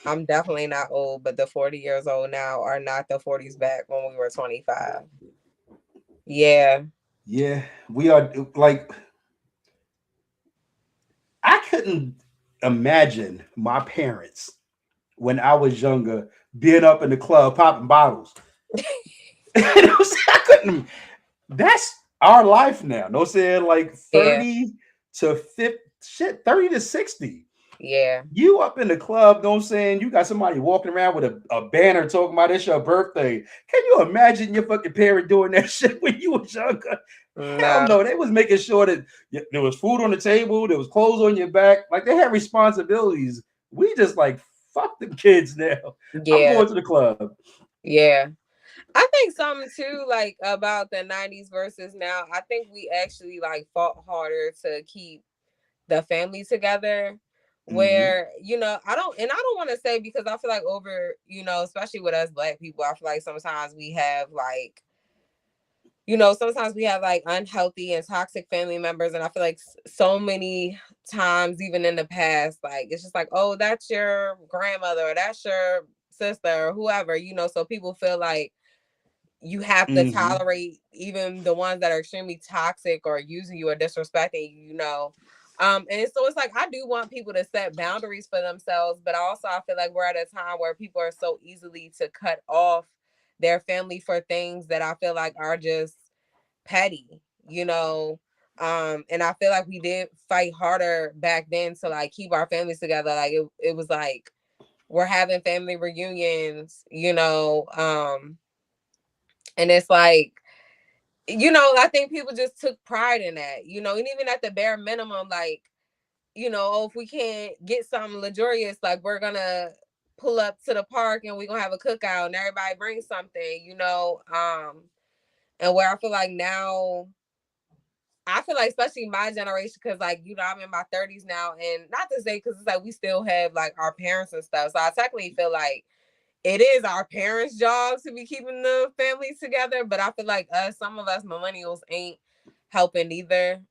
I'm definitely not old, but the 40 years old now are not the 40s back when we were 25. Yeah. Yeah. We are like, I couldn't imagine my parents when I was younger being up in the club popping bottles. I couldn't. That's our life now. No saying, like, Yeah. 30 to 50, shit, 30 to 60. Yeah. You up in the club, know what I'm saying? You got somebody walking around with a banner talking about it's your birthday. Can you imagine your fucking parent doing that shit when you was younger? Hell No. no. They was making sure that there was food on the table, there was clothes on your back. Like, they had responsibilities. We just like, fuck them kids now. I'm Yeah. going to the club. Yeah. I think something too, like about the 90s versus now. I think we actually like fought harder to keep the family together. Mm-hmm. Where I don't want to say because I feel like especially with us black people, I feel like sometimes we have sometimes we have like unhealthy and toxic family members. And I feel like so many times, even in the past, like it's just like, oh, that's your grandmother or that's your sister or whoever. So people feel like you have to Mm-hmm. tolerate even the ones that are extremely toxic or using you or disrespecting you. And so it's like I do want people to set boundaries for themselves, but also I feel like we're at a time where people are so easily to cut off their family for things that I feel like are just petty. And I feel like we did fight harder back then to like keep our families together. Like it was like we're having family reunions. And it's like, I think people just took pride in that. And even at the bare minimum, like, if we can't get something luxurious, like we're gonna pull up to the park and we're gonna have a cookout and everybody brings something. And where I feel like now, I feel like especially my generation, because like, you know, I'm in my 30s now, and not to say, because it's like we still have like our parents and stuff, so I technically feel like it is our parents' job to be keeping the families together. But I feel like some of us millennials ain't helping either.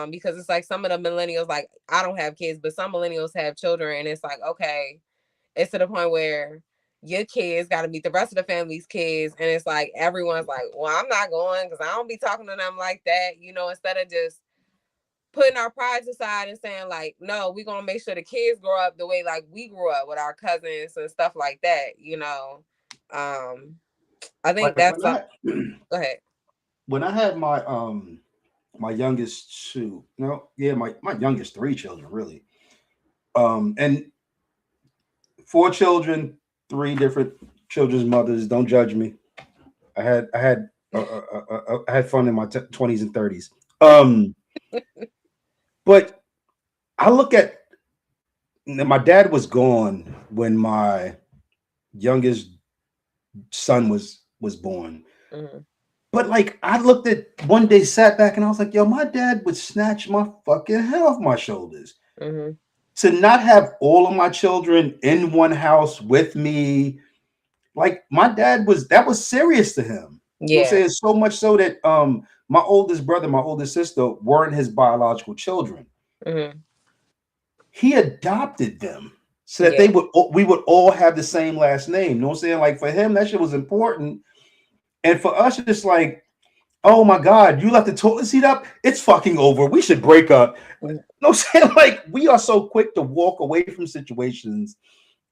Because it's like some of the millennials, like I don't have kids, but some millennials have children, and it's like, okay, it's to the point where your kids got to meet the rest of the family's kids, and it's like everyone's like, well, I'm not going because I don't be talking to them like that, you know, instead of just putting our prides aside and saying like, no, we're gonna make sure the kids grow up the way like we grew up with our cousins and stuff like that, you know. I think Like that's when I go ahead. when I had my youngest two, no, yeah, my youngest three children really, and four children, three different children's mothers. Don't judge me. I had fun in my 20s and 30s. Um, but I look at my dad was gone when my youngest son was born. Mm-hmm. But like I looked at one day, sat back, and I was like, "Yo, my dad would snatch my fucking head off my shoulders." Mm-hmm. To not have all of my children in one house with me, like my dad was that was serious to him. You know what I'm Yeah. saying? So much so that my oldest brother, my oldest sister weren't his biological children. Mm-hmm. He adopted them so that Yeah. they would we would all have the same last name. You know what I'm saying? Like for him, that shit was important. And for us, it's like, oh my God, you left the toilet seat up? It's fucking over. We should break up. Mm. No, I'm saying like we are so quick to walk away from situations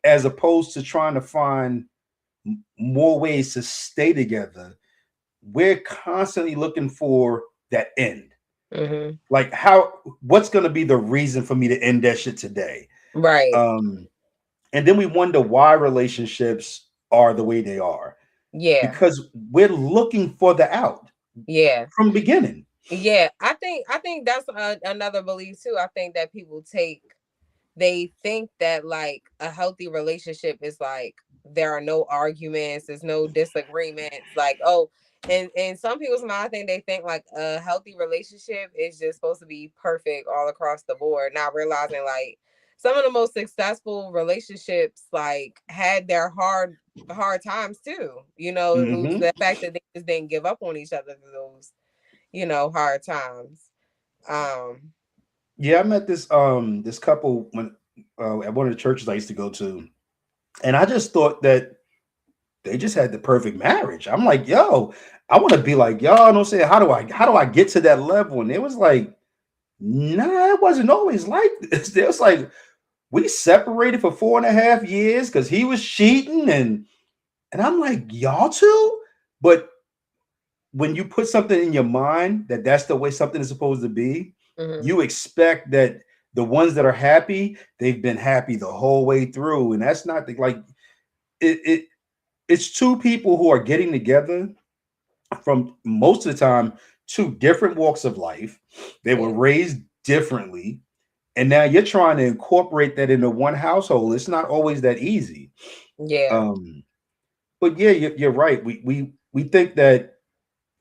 as opposed to trying to find more ways to stay together. We're constantly looking for that end. Mm-hmm. Like what's gonna be the reason for me to end that shit today? Right. Um, and then we wonder why relationships are the way they are. Yeah. Because we're looking for the out Yeah. from the beginning. Yeah. I think that's another belief too. I think that people they think that like a healthy relationship is like there are no arguments, there's no disagreements, like, oh, and in some people's mind, I think they think like a healthy relationship is just supposed to be perfect all across the board, not realizing like some of the most successful relationships like had their hard times too, you know, Hmm. the fact that they just didn't give up on each other through those, you know, hard times. um Yeah, I met this couple when at one of the churches I used to go to, and I just thought that they just had the perfect marriage. I'm like, yo, I want to be like y'all. Don't say how do I get to that level? And it was like, nah, it wasn't always like this. It was like we separated for 4.5 years because he was cheating, and I'm like, y'all too. But when you put something in your mind that that's the way something is supposed to be, mhm. you expect that the ones that are happy, they've been happy the whole way through, and that's not like it. It's two people who are getting together from most of the time two different walks of life. They were Yeah. raised differently, and now you're trying to incorporate that into one household. It's not always that easy. Yeah. Um, but yeah, you're right. We think that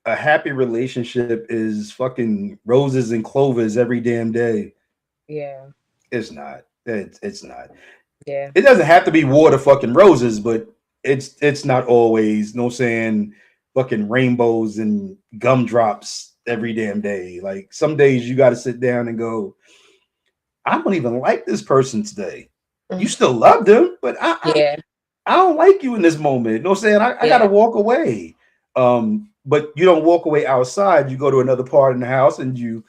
a happy relationship is fucking roses and clovers every damn day. Yeah. It's not. It's not. Yeah. It doesn't have to be water fucking roses, but it's not always, no saying fucking rainbows and gumdrops every damn day. Like some days you got to sit down and go, I don't even like this person today. You Mm. still love them, but Yeah. I don't like you in this moment. No saying I gotta Yeah. walk away. But you don't walk away outside. You go to another part in the house and you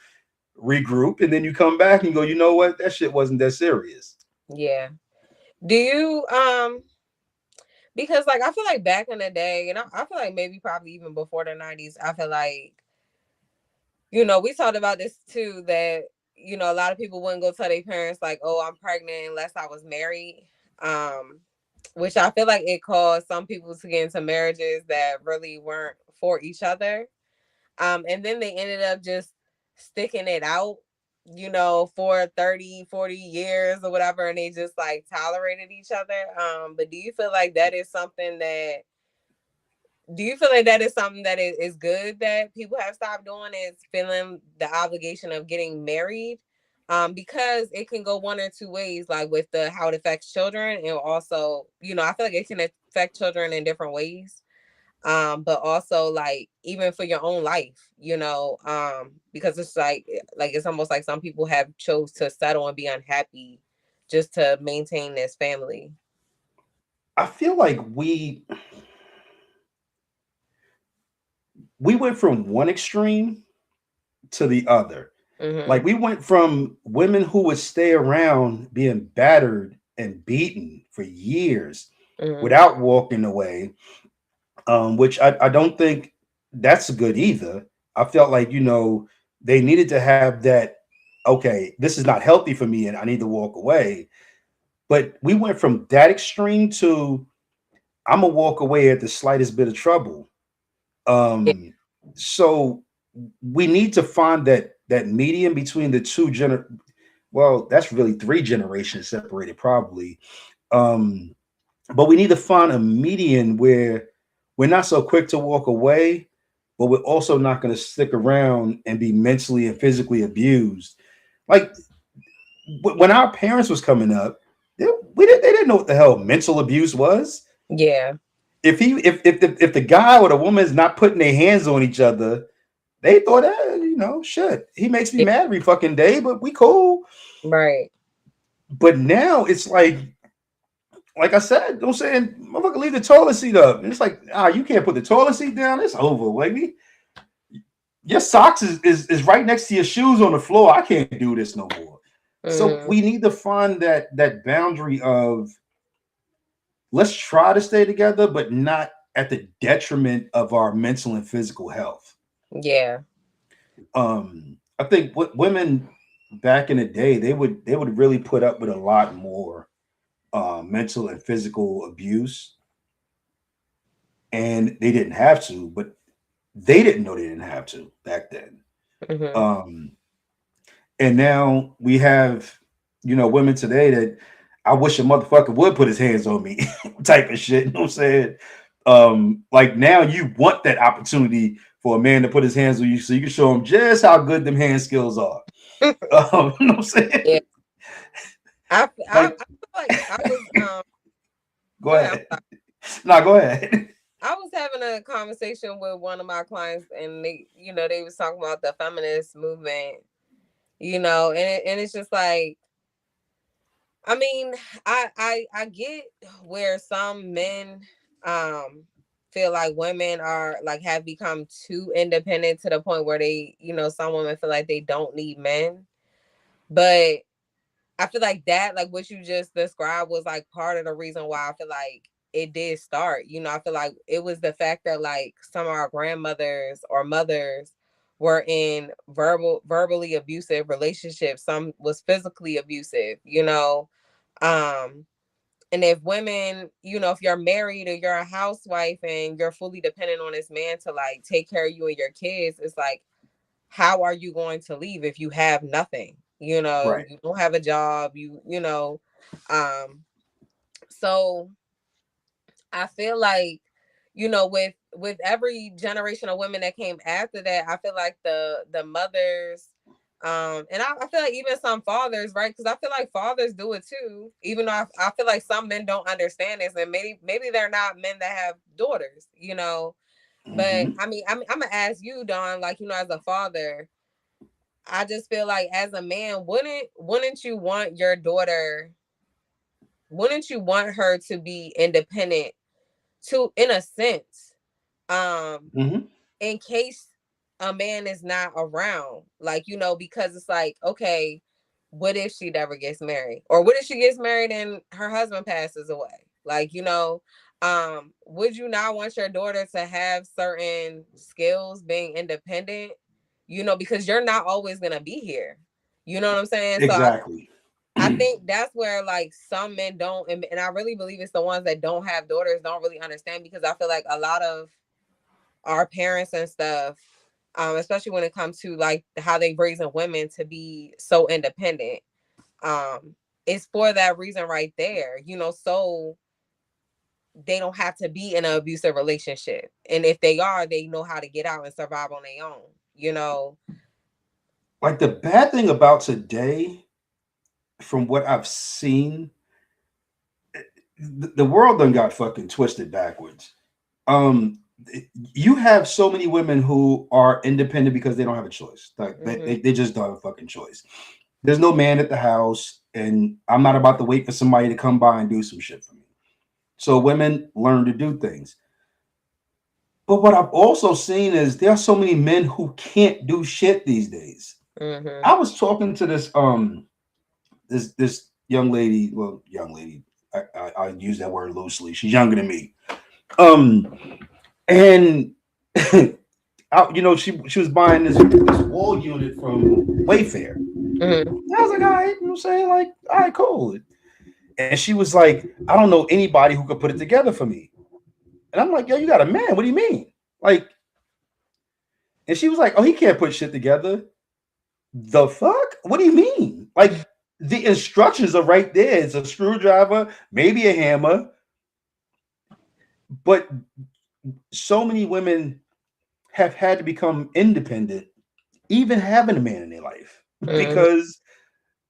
regroup, and then you come back and go, you know what? That shit wasn't that serious. Yeah. Do you because like I feel like back in the day, and I feel like maybe probably even before the 90s, I feel like, you know, we talked about this too, that, you know, a lot of people wouldn't go tell their parents like, oh, I'm pregnant unless I was married. Um, which I feel like it caused some people to get into marriages that really weren't for each other. And then they ended up just sticking it out, you know, for 30, 40 years or whatever, and they just like tolerated each other. But do you feel like that is something that Do you feel like that is something that is good that people have stopped doing, is feeling the obligation of getting married? Because it can go one or two ways, like with the how it affects children, and also, I feel like it can affect children in different ways. But also like even for your own life, because it's like it's almost like some people have chose to settle and be unhappy just to maintain this family. I feel like we went from one extreme to the other. Mm-hmm. Like we went from women who would stay around being battered and beaten for years Mm-hmm. without walking away, which I don't think that's good either. I felt like, they needed to have that, okay, this is not healthy for me and I need to walk away. But we went from that extreme to I'm gonna walk away at the slightest bit of trouble. Yeah. Um, so we need to find that medium between the well, that's really three generations separated, probably. Um, but we need to find a median where we're not so quick to walk away, but we're also not going to stick around and be mentally and physically abused. Like when our parents was coming up, they didn't know what the hell mental abuse was. Yeah. If the guy or the woman is not putting their hands on each other, they thought, shit, he makes me Yeah. mad every fucking day, but we cool. Right. But now it's like I said, I'm saying, motherfucker, leave the toilet seat up. And it's like, you can't put the toilet seat down. It's over, baby. Your socks is right next to your shoes on the floor. I can't do this no more. So Mm-hmm. we need to find that boundary of let's try to stay together, but not at the detriment of our mental and physical health. Yeah. I think what women back in the day, they would really put up with a lot more mental and physical abuse, and they didn't have to, but they didn't know they didn't have to back then. Mm-hmm. Um, and now we have, women today that I wish a motherfucker would put his hands on me type of shit. You know what I'm saying? Like now you want that opportunity for a man to put his hands on you so you can show him just how good them hand skills are. You know what I'm saying? Yeah. I Like, feel like I was go go ahead. ahead. No, go ahead. I was having a conversation with one of my clients, and they was talking about the feminist movement, and it's just like, I mean, I get where some men feel like women are like have become too independent to the point where they, some women feel like they don't need men. But I feel like that, like what you just described, was like part of the reason why I feel like it did start. I feel like it was the fact that like some of our grandmothers or mothers were in verbally abusive relationships. Some was physically abusive, um, and if women, if you're married or you're a housewife and you're fully dependent on this man to like take care of you and your kids, it's like, how are you going to leave if you have nothing? Right. You don't have a job, um, so I feel like, with every generation of women that came after that, I feel like the mothers, and I feel like even some fathers, right? Because I feel like fathers do it too. Even though I feel like some men don't understand this, and maybe they're not men that have daughters, But Mm-hmm. I'm gonna ask you, Don, like, as a father, I just feel like as a man, wouldn't you want your daughter? Wouldn't you want her to be independent, to in a sense, um Mm-hmm. in case a man is not around, like, because it's like, okay, what if she never gets married, or what if she gets married and her husband passes away, like, would you not want your daughter to have certain skills being independent, because you're not always going to be here, you know what I'm saying? So Exactly. I think that's where like some men don't, and I really believe it's the ones that don't have daughters don't really understand, because I feel like a lot of our parents and stuff, especially when it comes to like how they raising women to be so independent, it's for that reason right there, so they don't have to be in an abusive relationship. And if they are, they know how to get out and survive on their own, you know? Like the bad thing about today, from what I've seen, the world done got fucking twisted backwards. You have so many women who are independent because they don't have a choice. Like they just don't have a fucking choice. There's no man at the house, and I'm not about to wait for somebody to come by and do some shit for me. So women learn to do things. But what I've also seen is there are so many men who can't do shit these days. I was talking to this this young lady. Well, young lady. I use that word loosely. She's younger than me. And she was buying this wall unit from Wayfair. I was like, all right, you know what I'm saying? Like, all right, cool. And she was like, I don't know anybody who could put it together for me. And I'm like, yo, you got a man. What do you mean? Like, and she was like, oh, he can't put shit together. The fuck? What do you mean? Like, the instructions are right there. It's a screwdriver, maybe a hammer. But so many women have had to become independent, even having a man in their life, because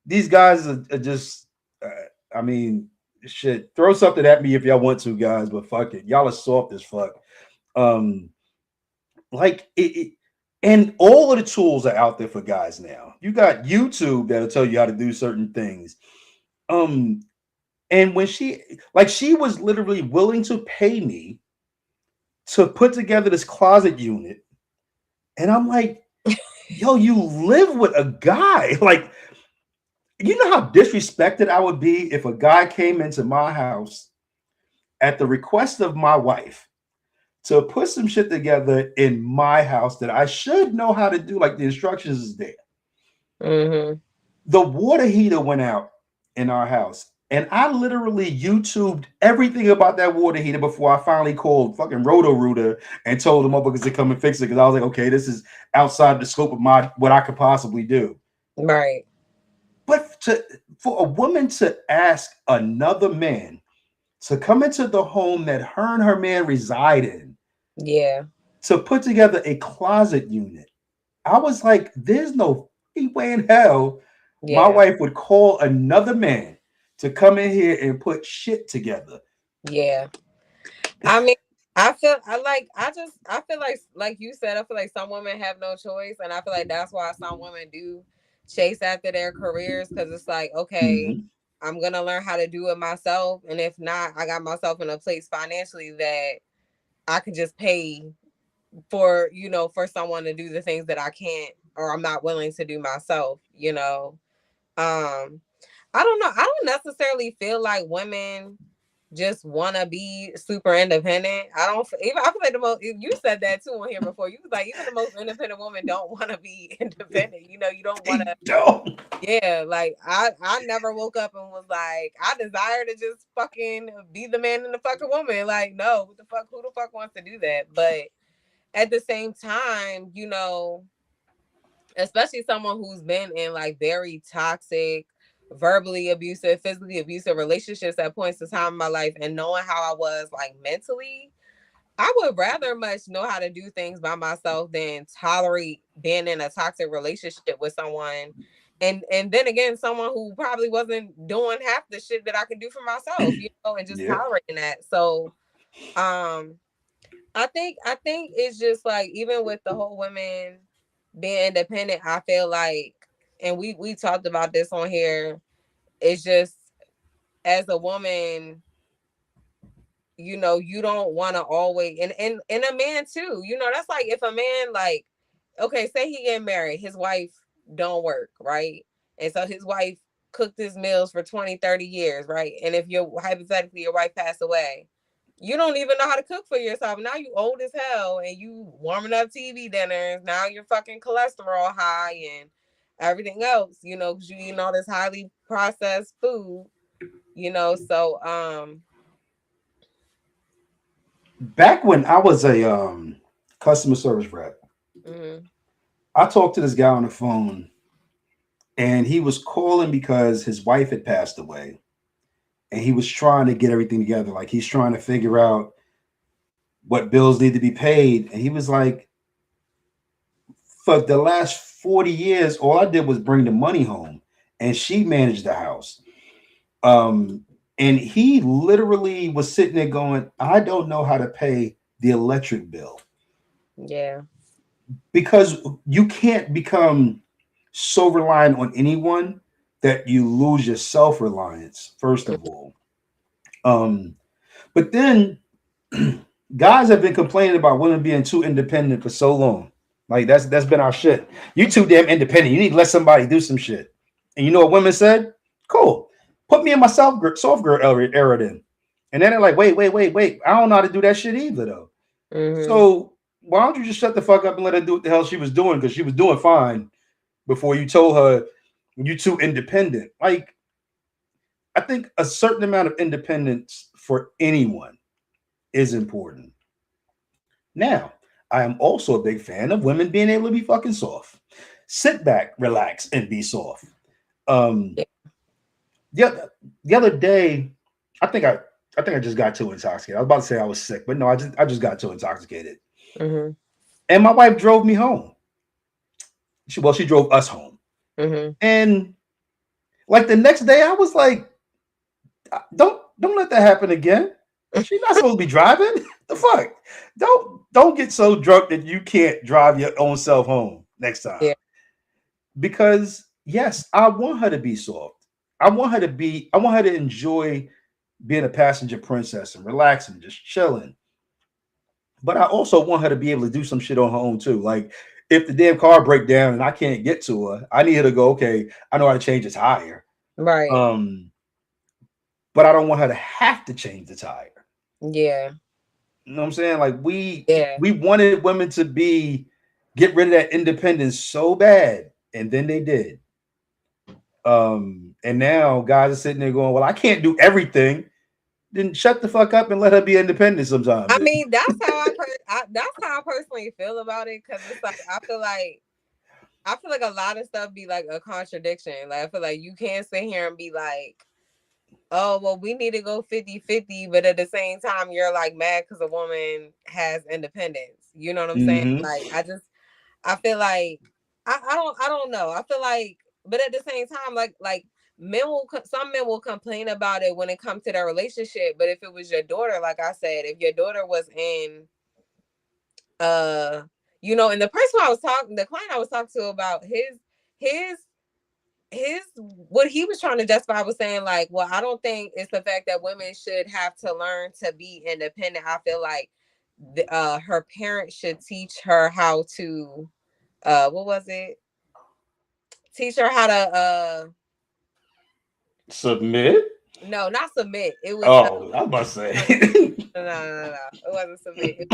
these guys are just, I mean, shit, throw something at me if y'all want to, guys, but fuck it. Y'all are soft as fuck. Like it, and all of the tools are out there for guys now. You got YouTube that'll tell you how to do certain things. And when she was literally willing to pay me to put together this closet unit. And I'm like, yo, you live with a guy. Like, you know how disrespected I would be if a guy came into my house at the request of my wife to put some shit together in my house that I should know how to do. Like, the instructions is there. The water heater went out in our house, and I literally YouTubed everything about that water heater before I finally called fucking Roto-Rooter and told them motherfuckers to come and fix it, because I was like, okay, this is outside the scope of what I could possibly do. Right. But for a woman to ask another man to come into the home that her and her man reside in, to put together a closet unit, I was like, there's no way in hell my wife would call another man to come in here and put shit together. Yeah. I mean, I feel like you said, I feel like some women have no choice, and I feel like that's why some women do chase after their careers, because it's like, okay, I'm gonna learn how to do it myself, and if not, I got myself in a place financially that I can just pay for, for someone to do the things that I can't, or I'm not willing to do myself, I don't know. I don't necessarily feel like women just want to be super independent. I feel like you said that too on here before. You was like, even the most independent women don't want to be independent. You don't want to. Yeah, like I never woke up and was like, I desire to just fucking be the man and the fucking woman. Like, no, what the fuck? Who the fuck wants to do that? But at the same time, especially someone who's been in like very toxic, verbally abusive, physically abusive relationships at points of time in my life, and knowing how I was like mentally, I would rather much know how to do things by myself than tolerate being in a toxic relationship with someone. And then again, someone who probably wasn't doing half the shit that I could do for myself, and just tolerating that. So I think it's just like, even with the whole women being independent, I feel like, and we talked about this on here, it's just, as a woman, you don't want to always, and a man too, that's like, if a man, like, okay, say he get married, his wife don't work, right? And so his wife cooked his meals for 20, 30 years, right? And if hypothetically your wife passed away, you don't even know how to cook for yourself. Now you old as hell, and you warming up TV dinners. Now you're fucking cholesterol high and everything else, because you eating all this highly processed food, so back when I was a customer service rep, I talked to this guy on the phone, and he was calling because his wife had passed away, and he was trying to get everything together. Like he's trying to figure out what bills need to be paid. And he was like, for the last 40 years, all I did was bring the money home and she managed the house. And he literally was sitting there going, I don't know how to pay the electric bill. Yeah. Because you can't become so reliant on anyone that you lose your self-reliance, first of all. But then guys have been complaining about women being too independent for so long. Like that's been our shit. You too damn independent. You need to let somebody do some shit. And you know what women said? Cool. Put me in my soft girl era then. And then they're like, wait. I don't know how to do that shit either though. Mm-hmm. So why don't you just shut the fuck up and let her do what the hell she was doing? Because she was doing fine before you told her you too independent. Like, I think a certain amount of independence for anyone is important. Now, I am also a big fan of women being able to be fucking soft. Sit back, relax, and be soft. The other day, I think I just got too intoxicated. I was about to say I was sick, but no, I just got too intoxicated. Mm-hmm. And my wife drove me home. She drove us home. Mm-hmm. And like the next day, I was like, don't let that happen again. She's not supposed to be driving. The fuck? Don't get so drunk that you can't drive your own self home next time. Yeah. Because yes, I want her to be soft. I want her to enjoy being a passenger princess and relaxing, just chilling. But I also want her to be able to do some shit on her own too. Like if the damn car break down and I can't get to her, I need her to go, okay, I know how to change a tire. Right. But I don't want her to have to change the tire. Yeah. You know what I'm saying? Like we wanted women to get rid of that independence so bad, and then they did. And now guys are sitting there going, well, I can't do everything. Then shut the fuck up and let her be independent sometimes. I mean, that's how I personally feel about it, because it's like I feel like a lot of stuff be like a contradiction. Like I feel like you can't sit here and be like, oh, well, we need to go 50-50, but at the same time you're like mad because a woman has independence. You know what I'm saying? Like I feel like I don't know. I feel like, but at the same time, like some men will complain about it when it comes to their relationship. But if it was your daughter, like I said, if your daughter was in, and the client I was talking to about his what he was trying to justify was saying like, well, I don't think it's the fact that women should have to learn to be independent. I feel like her parents should teach her how to, what was it? Teach her how to submit. No, not submit. It was. Oh, I was about to say. No. It wasn't submit. It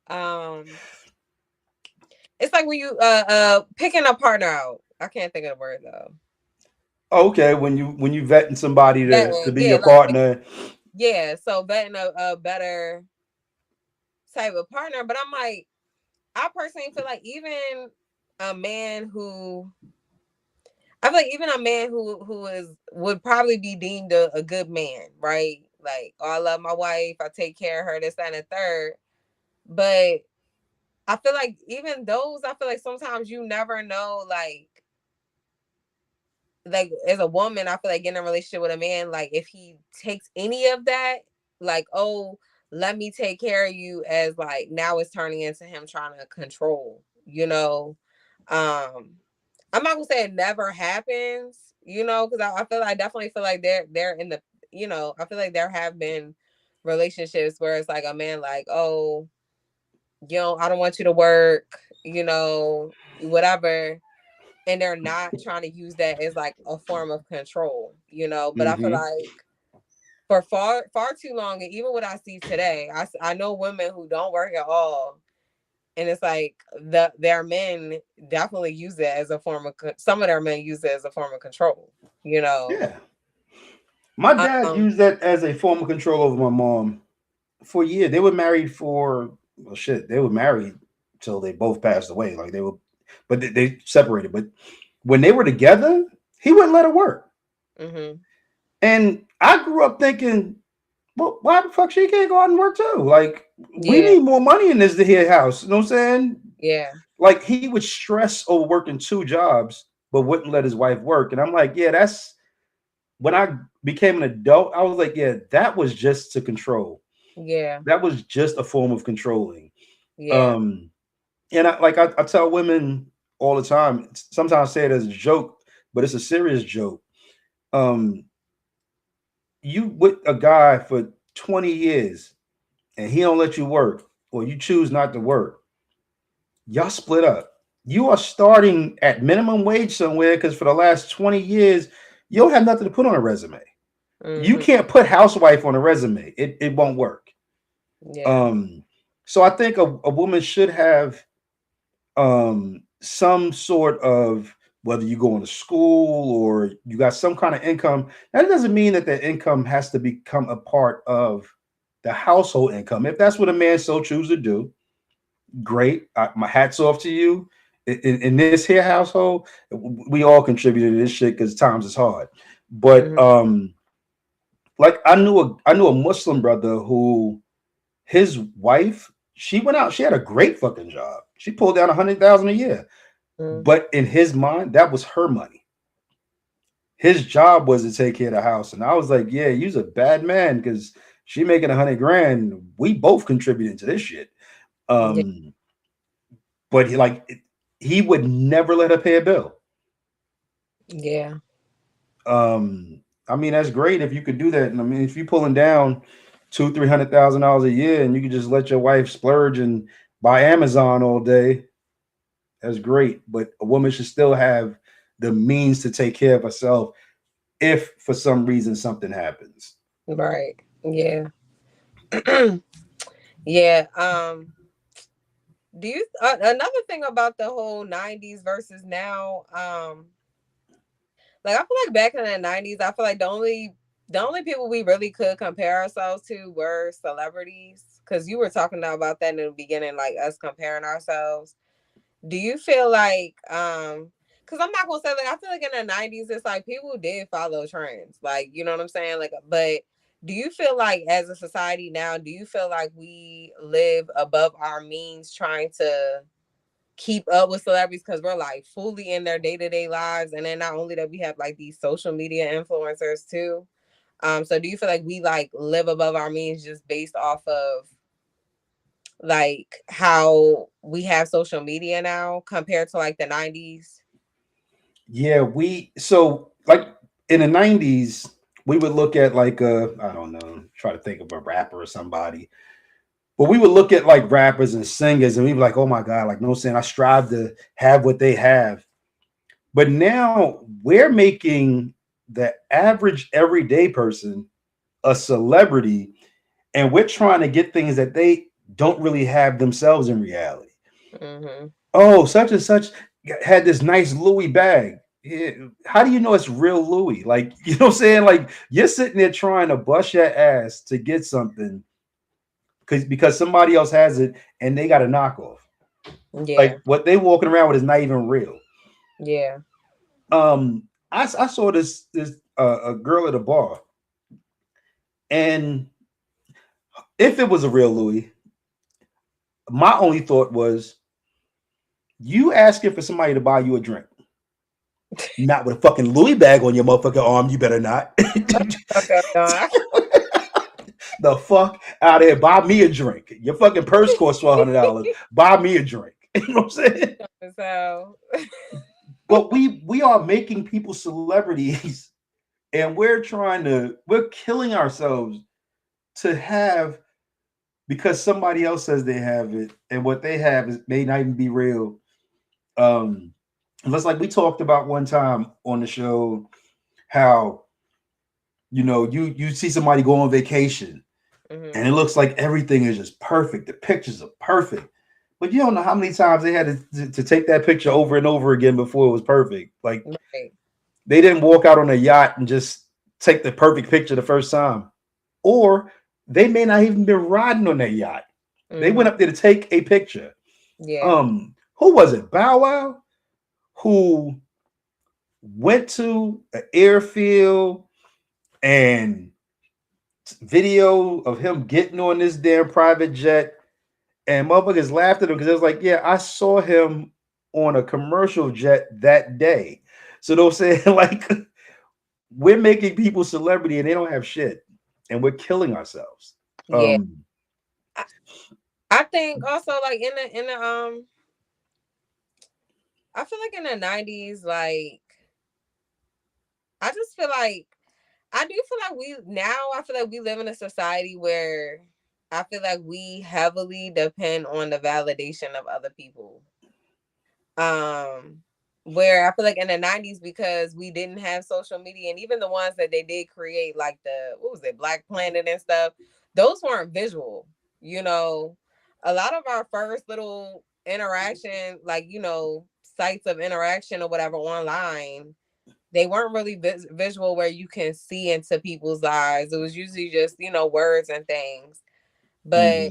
was. It's like when you picking a partner out. I can't think of the word though. Okay, when you vetting somebody to be your partner. Yeah, so vetting a better type of partner. But I'm like, I personally feel like even a man who would probably be deemed a good man, right? Like, oh, I love my wife, I take care of her, this, that, and the third. But I feel like even those, I feel like sometimes you never know, like as a woman, I feel like getting in a relationship with a man, like if he takes any of that, like, oh, let me take care of you, as like now it's turning into him trying to control, I'm not gonna say it never happens, because I definitely feel like they're in the, I feel like there have been relationships where it's like a man like, oh, I don't want you to work, whatever. And they're not trying to use that as like a form of control, but I feel like for far too long, and even what I see today, I know women who don't work at all. And it's like their men definitely use it as a form of, some of their men use it as a form of control, Yeah. My dad used that as a form of control over my mom for years. They were married they were married till they both passed away. Like but they separated. But when they were together, he wouldn't let her work. Mm-hmm. And I grew up thinking, well, why the fuck she can't go out and work too? Like, we Yeah. need more money in this here house. You know what I'm saying? Yeah. Like, he would stress over working two jobs, but wouldn't let his wife work. And I'm like, yeah, that's when I became an adult. I was like, yeah, that was just to control. Yeah. That was just a form of controlling. Yeah. Um, and I tell women all the time, sometimes I say it as a joke, but it's a serious joke. Um, you with a guy for 20 years and he don't let you work, or you choose not to work, y'all split up. You are starting at minimum wage somewhere because for the last 20 years, you don't have nothing to put on a resume. You Mm-hmm. can't put housewife on a resume. It won't work. Yeah. Um, so I think a woman should have some sort of, whether you go into school or you got some kind of income. That doesn't mean that the income has to become a part of the household income. If that's what a man so chooses to do, great. My hat's off to you. In this here household, we all contributed to this shit because times is hard. But Mm-hmm. like I knew a Muslim brother who his wife, she went out, she had a great fucking job. She pulled down 100,000 a year. Mm-hmm. But in his mind, that was her money. His job was to take care of the house. And I was like, yeah, you's a bad man because she making 100 grand. We both contributing to this shit. Yeah. But he would never let her pay a bill. Yeah. I mean, that's great if you could do that. And I mean, if you're pulling down $200,000-300,000 a year and you could just let your wife splurge and buy Amazon all day, that's great. But a woman should still have the means to take care of herself if for some reason something happens. Right. Yeah. Yeah. Do you another thing about the whole 90s versus now, like I feel like back in the 90s, I feel like the only people we really could compare ourselves to were celebrities, because you were talking about that in the beginning, like us comparing ourselves. Do you feel like because I'm not gonna say, like, I feel like in the 90s it's like people did follow trends, like, you know what I'm saying, like, but do you feel like as a society now, do you feel like we live above our means trying to keep up with celebrities because we're like fully in their day-to-day lives, and then not only that, we have like these social media influencers too. So do you feel like we like live above our means just based off of like how we have social media now compared to like the 90s? Yeah, so like in the 90s, we would look at like I don't know, try to think of a rapper or somebody. But we would look at like rappers and singers and we'd be like, oh my God, like no saying I strive to have what they have. But now we're making the average everyday person a celebrity, and we're trying to get things that they don't really have themselves in reality. Mm-hmm. Oh, such and such had this nice Louis bag. Yeah, how do you know it's real Louis? Like, you know what I'm saying? Like, you're sitting there trying to bust your ass to get something because somebody else has it and they got a knockoff. Yeah. Like, what they walking around with is not even real. Yeah. I saw this a girl at a bar, and if it was a real Louis, my only thought was, you asking for somebody to buy you a drink, not with a fucking Louis bag on your motherfucking arm. You better not. Okay, Don. The fuck out of here. Buy me a drink. Your fucking purse costs $1,200. Buy me a drink. You know what I'm saying? So But we are making people celebrities, and we're killing ourselves to have, because somebody else says they have it, and what they have is may not even be real. Um, unless, like we talked about one time on the show, how you see somebody go on vacation mm-hmm. and it looks like everything is just perfect. The pictures are perfect, but you don't know how many times they had to take that picture over and over again before it was perfect. Like, Right. they didn't walk out on a yacht and just take the perfect picture the first time, or they may not even been riding on that yacht. They Mm-hmm. went up there to take a picture. Yeah. Who was it? Bow Wow, who went to an airfield and video of him getting on this damn private jet, and motherfuckers laughed at him because it was like, yeah, I saw him on a commercial jet that day. So they'll say like we're making people celebrity and they don't have shit, and we're killing ourselves. Yeah. I think also like in the I feel like in the 90s, like I just feel like I do feel like I feel like we live in a society where I feel like we heavily depend on the validation of other people. Where I feel like in the 90s, because we didn't have social media, and even the ones that they did create, like what was it, Black Planet and stuff, those weren't visual. You know, a lot of our first little interaction, like, you know, sites of interaction or whatever online, they weren't really visual where you can see into people's eyes. It was usually just, you know, words and things. But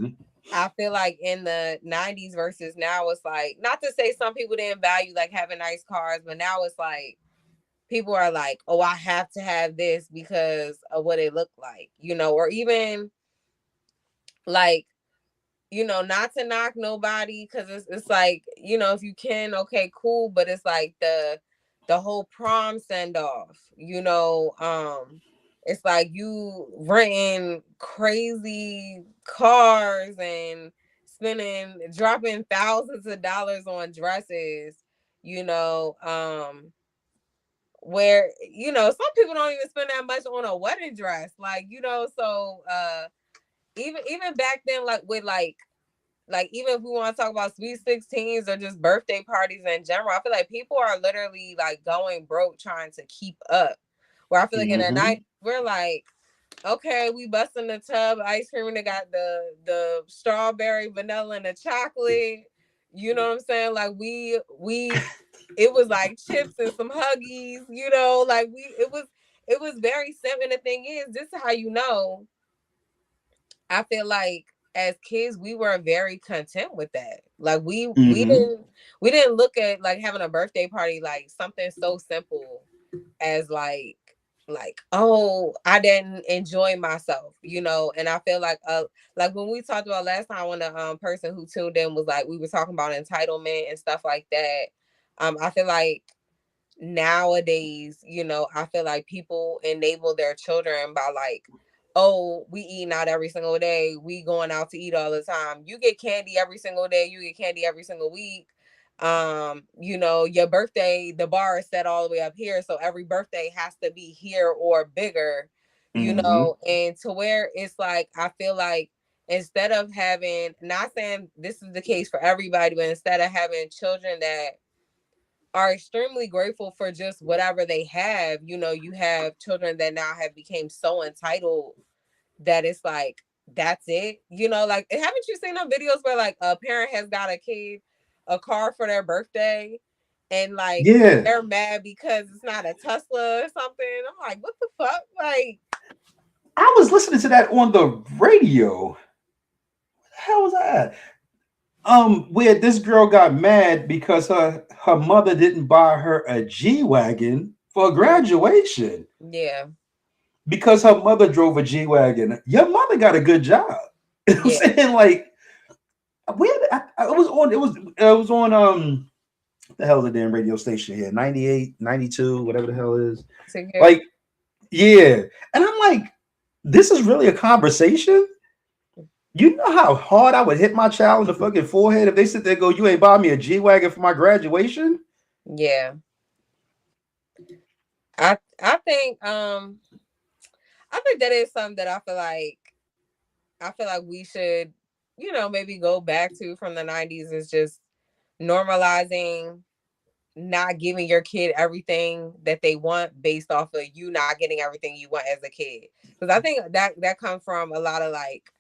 I feel like in the 90s versus now, it's like, not to say some people didn't value like having nice cars, but now it's like people are like, oh, I have to have this because of what it looked like, you know, or even like, you know, not to knock nobody, because it's like, you know, if you can, okay, cool, but it's like the whole prom send off, you know, it's like you renting crazy cars and dropping thousands of dollars on dresses, you know, where, you know, some people don't even spend that much on a wedding dress, like, you know, so even back then, like with like even if we want to talk about sweet 16s or just birthday parties in general, I feel like people are literally like going broke trying to keep up. Where I feel like in the night we're like, okay, we busting the tub ice cream and they got the strawberry, vanilla, and the chocolate. You know what I'm saying? Like we it was like chips and some Huggies, you know, like it was very simple. And the thing is, this is how you know, I feel like as kids we were very content with that. Like we didn't look at like having a birthday party like something so simple as like, oh, I didn't enjoy myself, you know. And I feel like when we talked about last time, when the person who tuned in was like, we were talking about entitlement and stuff like that. I feel like nowadays, you know, I feel like people enable their children by like, oh, we eating out every single day, we going out to eat all the time, you get candy every single day, you get candy every single week. You know, your birthday, the bar is set all the way up here, so every birthday has to be here or bigger, you know. And to where it's like, I feel like instead of having, not saying this is the case for everybody, but instead of having children that are extremely grateful for just whatever they have, you know, you have children that now have become so entitled that it's like, that's it, you know. Like, haven't you seen them videos where like a parent has got a kid a car for their birthday and like they're mad because it's not a Tesla or something? I'm like, what the fuck? Like, I was listening to that on the radio. What the hell was that? Where this girl got mad because her mother didn't buy her a G-Wagon for graduation. Yeah. Because her mother drove a G-Wagon. Your mother got a good job. You know what I'm saying? Like, it was on the hell is the damn radio station here? 98, 92, whatever the hell it is. Like, yeah. And I'm like, this is really a conversation? You know how hard I would hit my child in the fucking forehead if they sit there and go, you ain't buy me a G-Wagon for my graduation? Yeah. I think that is something that I feel like we should, you know, maybe go back to from the 90s, is just normalizing not giving your kid everything that they want based off of you not getting everything you want as a kid. Because I think that comes from a lot of like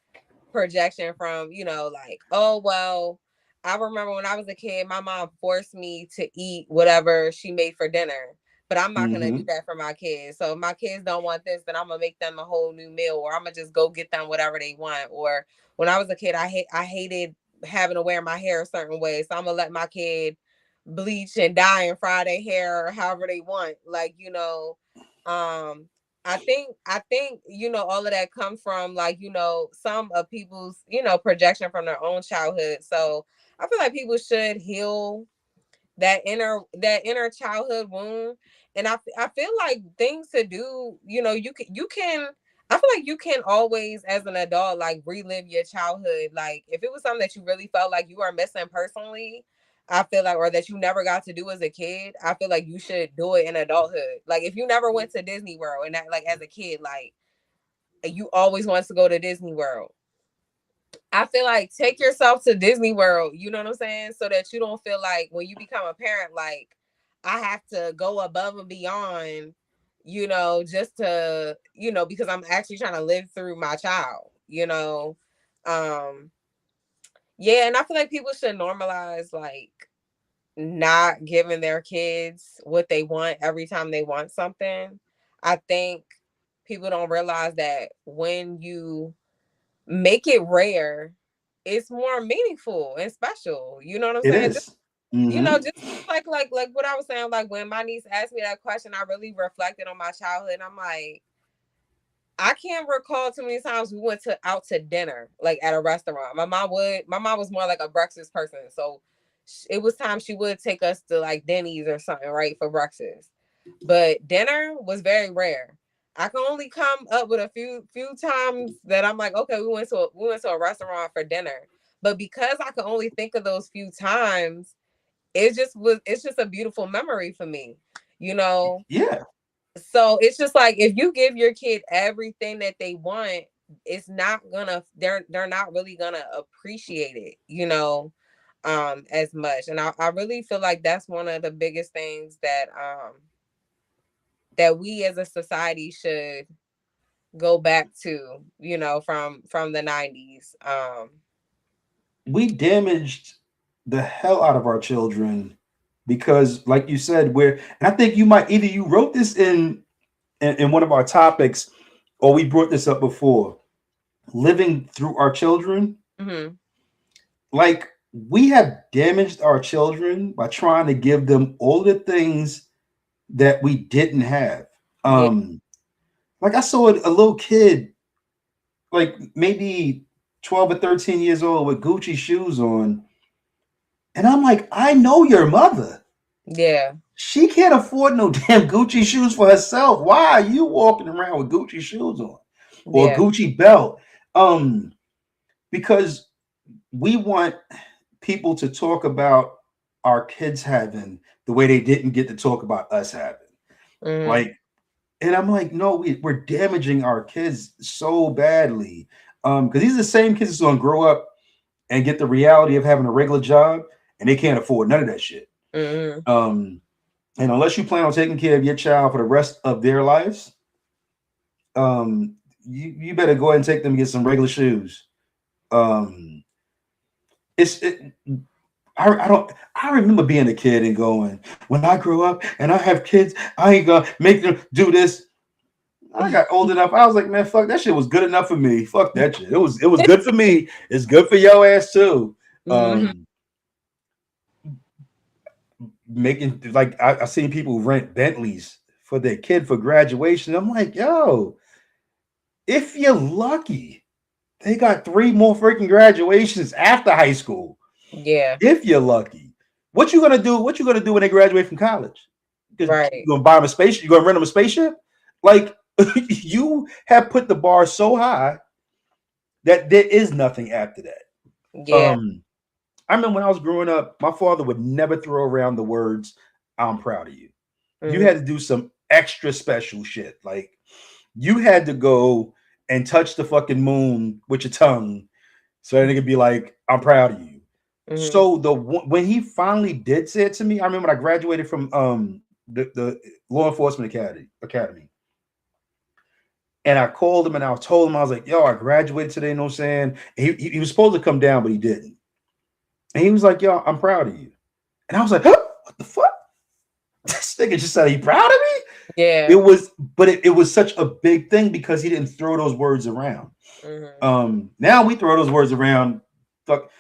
projection from, you know, like, oh, well, I remember when I was a kid, my mom forced me to eat whatever she made for dinner, but I'm not going to do that for my kids. So if my kids don't want this, then I'm going to make them a whole new meal, or I'm going to just go get them whatever they want. Or when I was a kid, I hated having to wear my hair a certain way. So I'm going to let my kid bleach and dye and fry their hair or however they want. Like, you know, I think, you know, all of that comes from, like, you know, some of people's, you know, projection from their own childhood. So I feel like people should heal that inner childhood wound. And I feel like things to do, you know, you can I feel like you can always, as an adult, like relive your childhood. Like if it was something that you really felt like you are missing personally, I feel like, or that you never got to do as a kid, I feel like you should do it in adulthood. Like if you never went to Disney World, and that, like, as a kid, like you always wanted to go to Disney World, I feel like take yourself to Disney World, you know what I'm saying? So that you don't feel like when you become a parent, like I have to go above and beyond, you know, just to, you know, because I'm actually trying to live through my child, you know. Um yeah, and I feel like people should normalize, like, not giving their kids what they want every time they want something. I think people don't realize that when you make it rare, it's more meaningful and special. You know what I'm It saying? Just, is. you know, Mm-hmm. just like what I was saying, like when my niece asked me that question, I really reflected on my childhood. And I'm like, I can't recall too many times we went to out to dinner, like at a restaurant. My mom was more like a breakfast person. So it was time she would take us to like Denny's or something, right, for breakfast. But dinner was very rare. I can only come up with a few times that I'm like, okay, we went to a restaurant for dinner. But because I can only think of those few times, it's just a beautiful memory for me, you know. Yeah. So it's just like if you give your kid everything that they want, it's not gonna they're not really gonna appreciate it, you know, as much. And I really feel like that's one of the biggest things that we as a society should go back to, you know, from the 90s. We damaged the hell out of our children because, like you said, and I think you might either you wrote this in one of our topics, or we brought this up before. Living through our children, Mm-hmm. like we have damaged our children by trying to give them all the things that we didn't have. Yeah. Like I saw a little kid, like maybe 12 or 13 years old with Gucci shoes on. And I'm like, I know your mother. Yeah. She can't afford no damn Gucci shoes for herself. Why are you walking around with Gucci shoes on or a Yeah. Gucci belt? Because we want people to talk about our kids having the way they didn't get to talk about us having. Mm-hmm. Like, and I'm like, no, we're damaging our kids so badly. Because these are the same kids that's gonna grow up and get the reality of having a regular job, and they can't afford none of that shit. Mm-hmm. And unless you plan on taking care of your child for the rest of their lives, you better go ahead and take them to get some regular shoes. Um, it's it, I don't I remember being a kid and going, when I grow up and I have kids, I ain't gonna make them do this. I got old enough. I was like, man, fuck that shit was good enough for me. Fuck that shit. It was good for me. It's good for your ass too. Mm-hmm. Making like I seen people rent Bentleys for their kid for graduation. I'm like, yo, if you're lucky, they got 3 more freaking graduations after high school. Yeah. If you're lucky, what you gonna do? What you gonna do when they graduate from college? You Right. gonna buy them a spaceship? You gonna rent them a spaceship? Like you have put the bar so high that there is nothing after that. Yeah. I remember when I was growing up, my father would never throw around the words, I'm proud of you. You Mm-hmm. had to do some extra special shit. Like you had to go and touch the fucking moon with your tongue so that it could be like, I'm proud of you. Mm-hmm. So when he finally did say it to me, I remember when I graduated from the law enforcement academy. And I called him and I told him, I was like, yo, I graduated today, you know what I'm saying? And he was supposed to come down, but he didn't. And he was like, yo, I'm proud of you. And I was like, huh? What the fuck? This nigga just said he proud of me? Yeah. It was such a big thing because he didn't throw those words around. Mm-hmm. Now we throw those words around. Fuck,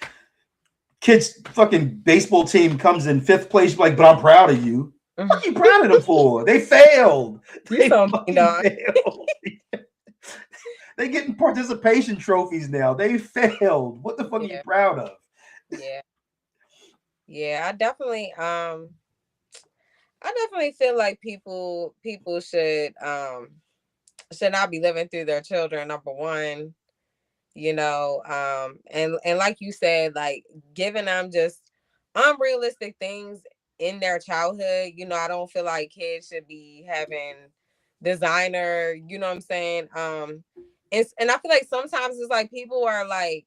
kids, fucking baseball team comes in 5th place, like, but I'm proud of you. What are you proud of them for? They failed. You They so mean, fucking dog. failed. They getting participation trophies now. They failed. What the fuck are you Yeah, proud of? yeah, yeah. I definitely feel like people should not be living through their children. Number one, and like you said, like giving them just unrealistic things in their childhood. I don't feel like kids should be having designer, you know what I'm saying? And I feel like sometimes it's like people are like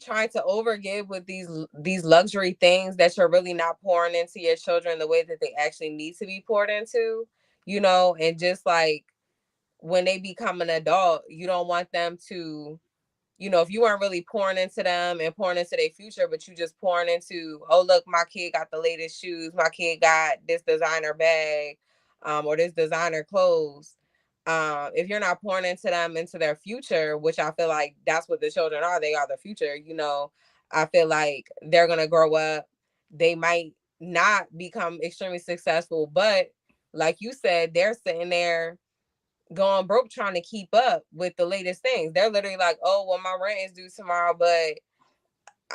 trying to overgive with these luxury things that you're really not pouring into your children the way that they actually need to be poured into, and just like when they become an adult, you don't want them to, if you weren't really pouring into them and pouring into their future, but you just pouring into, oh, look, my kid got the latest shoes, my kid got this designer bag, or this designer clothes. If you're not pouring into them, into their future, which I feel like that's what the children are, they are the future, I feel like they're going to grow up. They might not become extremely successful, but like you said, they're sitting there going broke trying to keep up with the latest things. They're literally like, oh, well, my rent is due tomorrow, but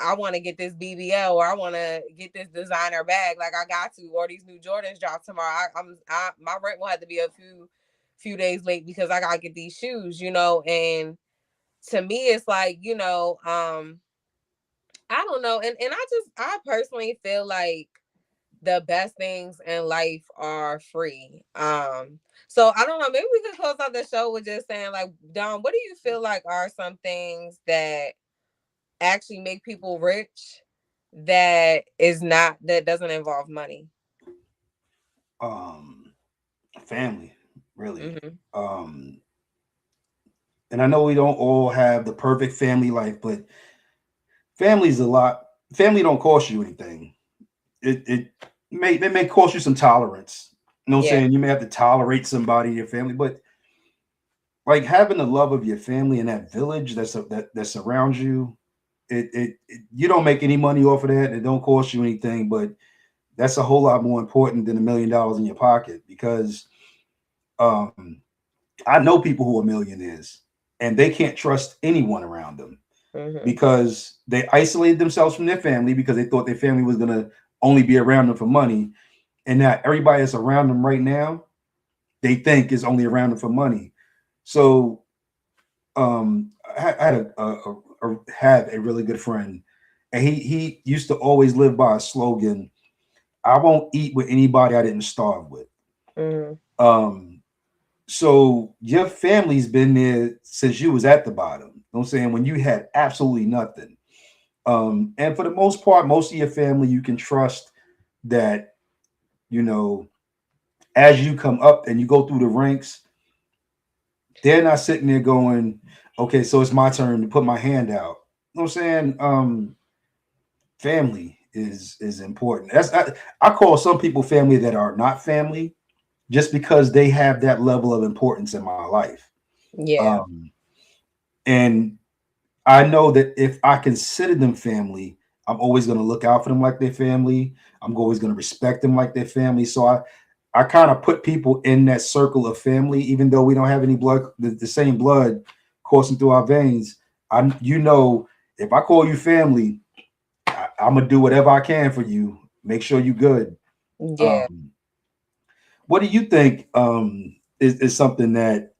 I want to get this BBL or I want to get this designer bag. Like I got to, or these new Jordans drop tomorrow. My rent will have to be a few days late because I gotta get these shoes, And to me, it's like, I don't know, and I personally feel like the best things in life are free. So I don't know, maybe we could close out the show with just saying, like, Dom, what do you feel like are some things that actually make people rich that doesn't involve money? Family, really. Mm-hmm. And I know we don't all have the perfect family life, but family's a lot. Family don't cost you anything. It may cost you some tolerance. You know what I'm Yeah. saying? You may have to tolerate somebody in your family, but like having the love of your family and that village that surrounds you, you don't make any money off of that. It don't cost you anything, but that's a whole lot more important than $1 million in your pocket because um, I know people who are millionaires and they can't trust anyone around them Mm-hmm. because they isolated themselves from their family because they thought their family was going to only be around them for money. And now everybody that's around them right now, they think is only around them for money. So I had have a really good friend, and he used to always live by a slogan: "I won't eat with anybody I didn't starve with." Mm-hmm. So your family's been there since you was at the bottom. You know what I'm saying? When you had absolutely nothing. And for the most part, most of your family you can trust that, you know, as you come up and you go through the ranks, they're not sitting there going, okay, so it's my turn to put my hand out. You know what I'm saying? Family is important. I call some people family that are not family just because they have that level of importance in my life. Yeah. Um, and I know that if I consider them family, I'm always going to look out for them like their family. I'm always going to respect them like their family. So I kind of put people in that circle of family, even though we don't have any blood, the same blood coursing through our veins. If I call you family, I'm gonna do whatever I can for you. Make sure you good. Yeah. Um, what do you think is something that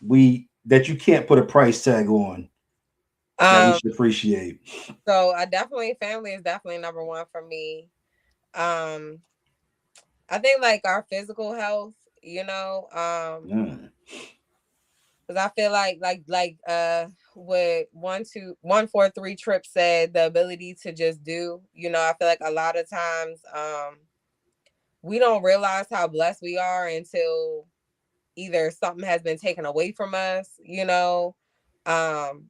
you can't put a price tag on that we Um, should appreciate? so I definitely family is definitely number one for me. Um, I think like our physical health, Mm. because I feel like what 1, 2, 1, 4, 3 Trip said, the ability to just do, I feel like a lot of times we don't realize how blessed we are until either something has been taken away from us,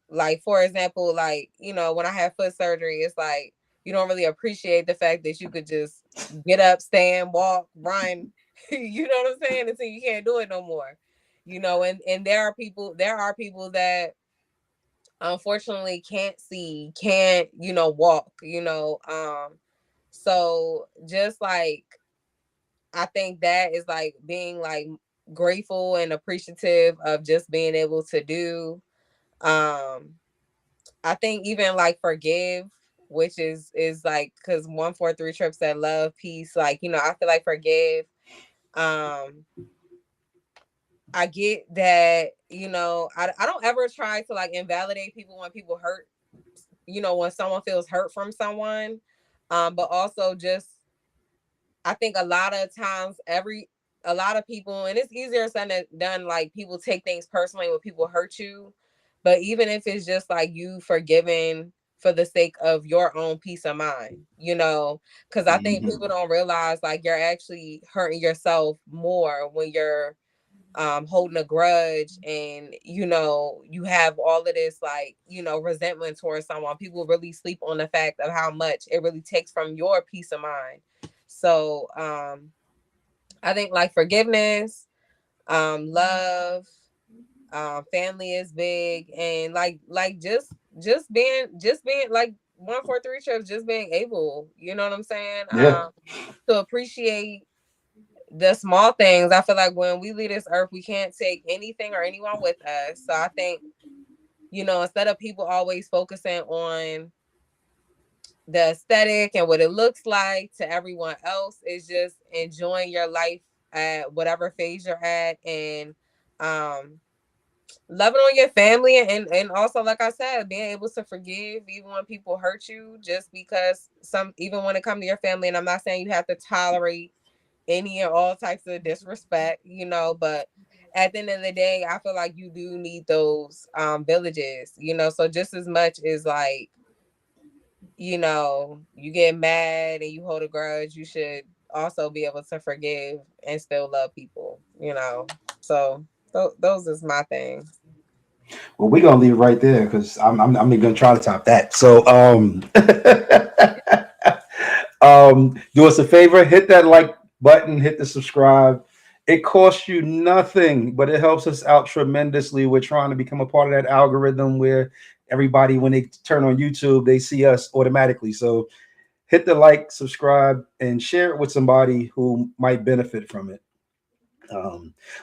like for example, like, when I had foot surgery, it's like you don't really appreciate the fact that you could just get up, stand, walk, run, you know what I'm saying, until you can't do it no more. And there are people that unfortunately can't see, can't, walk, so just like I think that is like being like grateful and appreciative of just being able to do. I think even like forgive, which is like, because 143 trips that love, peace, like, you know, I feel like forgive. I get that, you know, I don't ever try to like invalidate people when people hurt, you know, when someone feels hurt from someone. But also just, I think a lot of times a lot of people, and it's easier said than done, like people take things personally when people hurt you. But even if it's just like you forgiving for the sake of your own peace of mind, you know, because I think people don't realize like you're actually hurting yourself more when you're holding a grudge, and you know, you have all of this like, you know, resentment towards someone. People really sleep on the fact of how much it really takes from your peace of mind. So I think like forgiveness, love, family is big, and like just being like 143 trips, just being able, you know what I'm saying? Yeah. To appreciate the small things. I feel like when we leave this earth, we can't take anything or anyone with us. So I think, you know, instead of people always focusing on the aesthetic and what it looks like to everyone else, is just enjoying your life at whatever phase you're at, and loving on your family, and also, like I said, being able to forgive even when people hurt you, just because even when it comes to your family. And I'm not saying you have to tolerate any and all types of disrespect, you know, but at the end of the day, I feel like you do need those villages, you know. So just as much as like, you know, you get mad and you hold a grudge, you should also be able to forgive and still love people, you know. So those is my things. Well, we're gonna leave it right there because I'm gonna try to top that. So do us a favor, hit that like button, hit the subscribe. It costs you nothing, but it helps us out tremendously. We're trying to become a part of that algorithm where everybody, when they turn on YouTube, they see us automatically. So hit the like, subscribe, and share it with somebody who might benefit from it.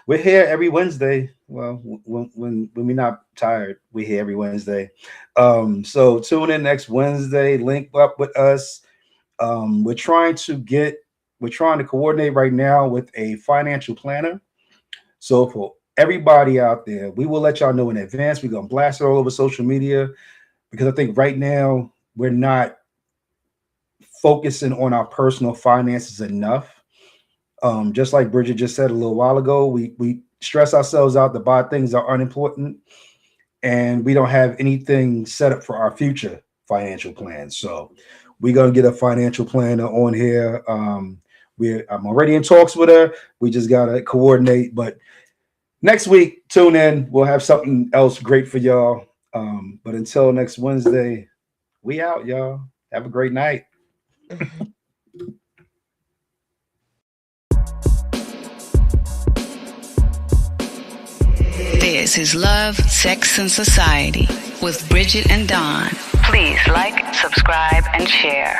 We're here every Wednesday. Well, when we're not tired, we're here every Wednesday. So tune in next Wednesday. Link up with us. We're trying to coordinate right now with a financial planner. So for everybody out there, we will let y'all know in advance. We're gonna blast it all over social media, because I think right now we're not focusing on our personal finances enough. Just like Bridget just said a little while ago, we stress ourselves out to buy things that are unimportant, and we don't have anything set up for our future financial plans. So we're gonna get a financial planner on here. I'm already in talks with her. We just gotta coordinate. But next week, tune in. We'll have something else great for y'all. But until next Wednesday, we out, y'all. Have a great night. This is Love, Sex, and Society with Bridget and Don. Please like, subscribe, and share.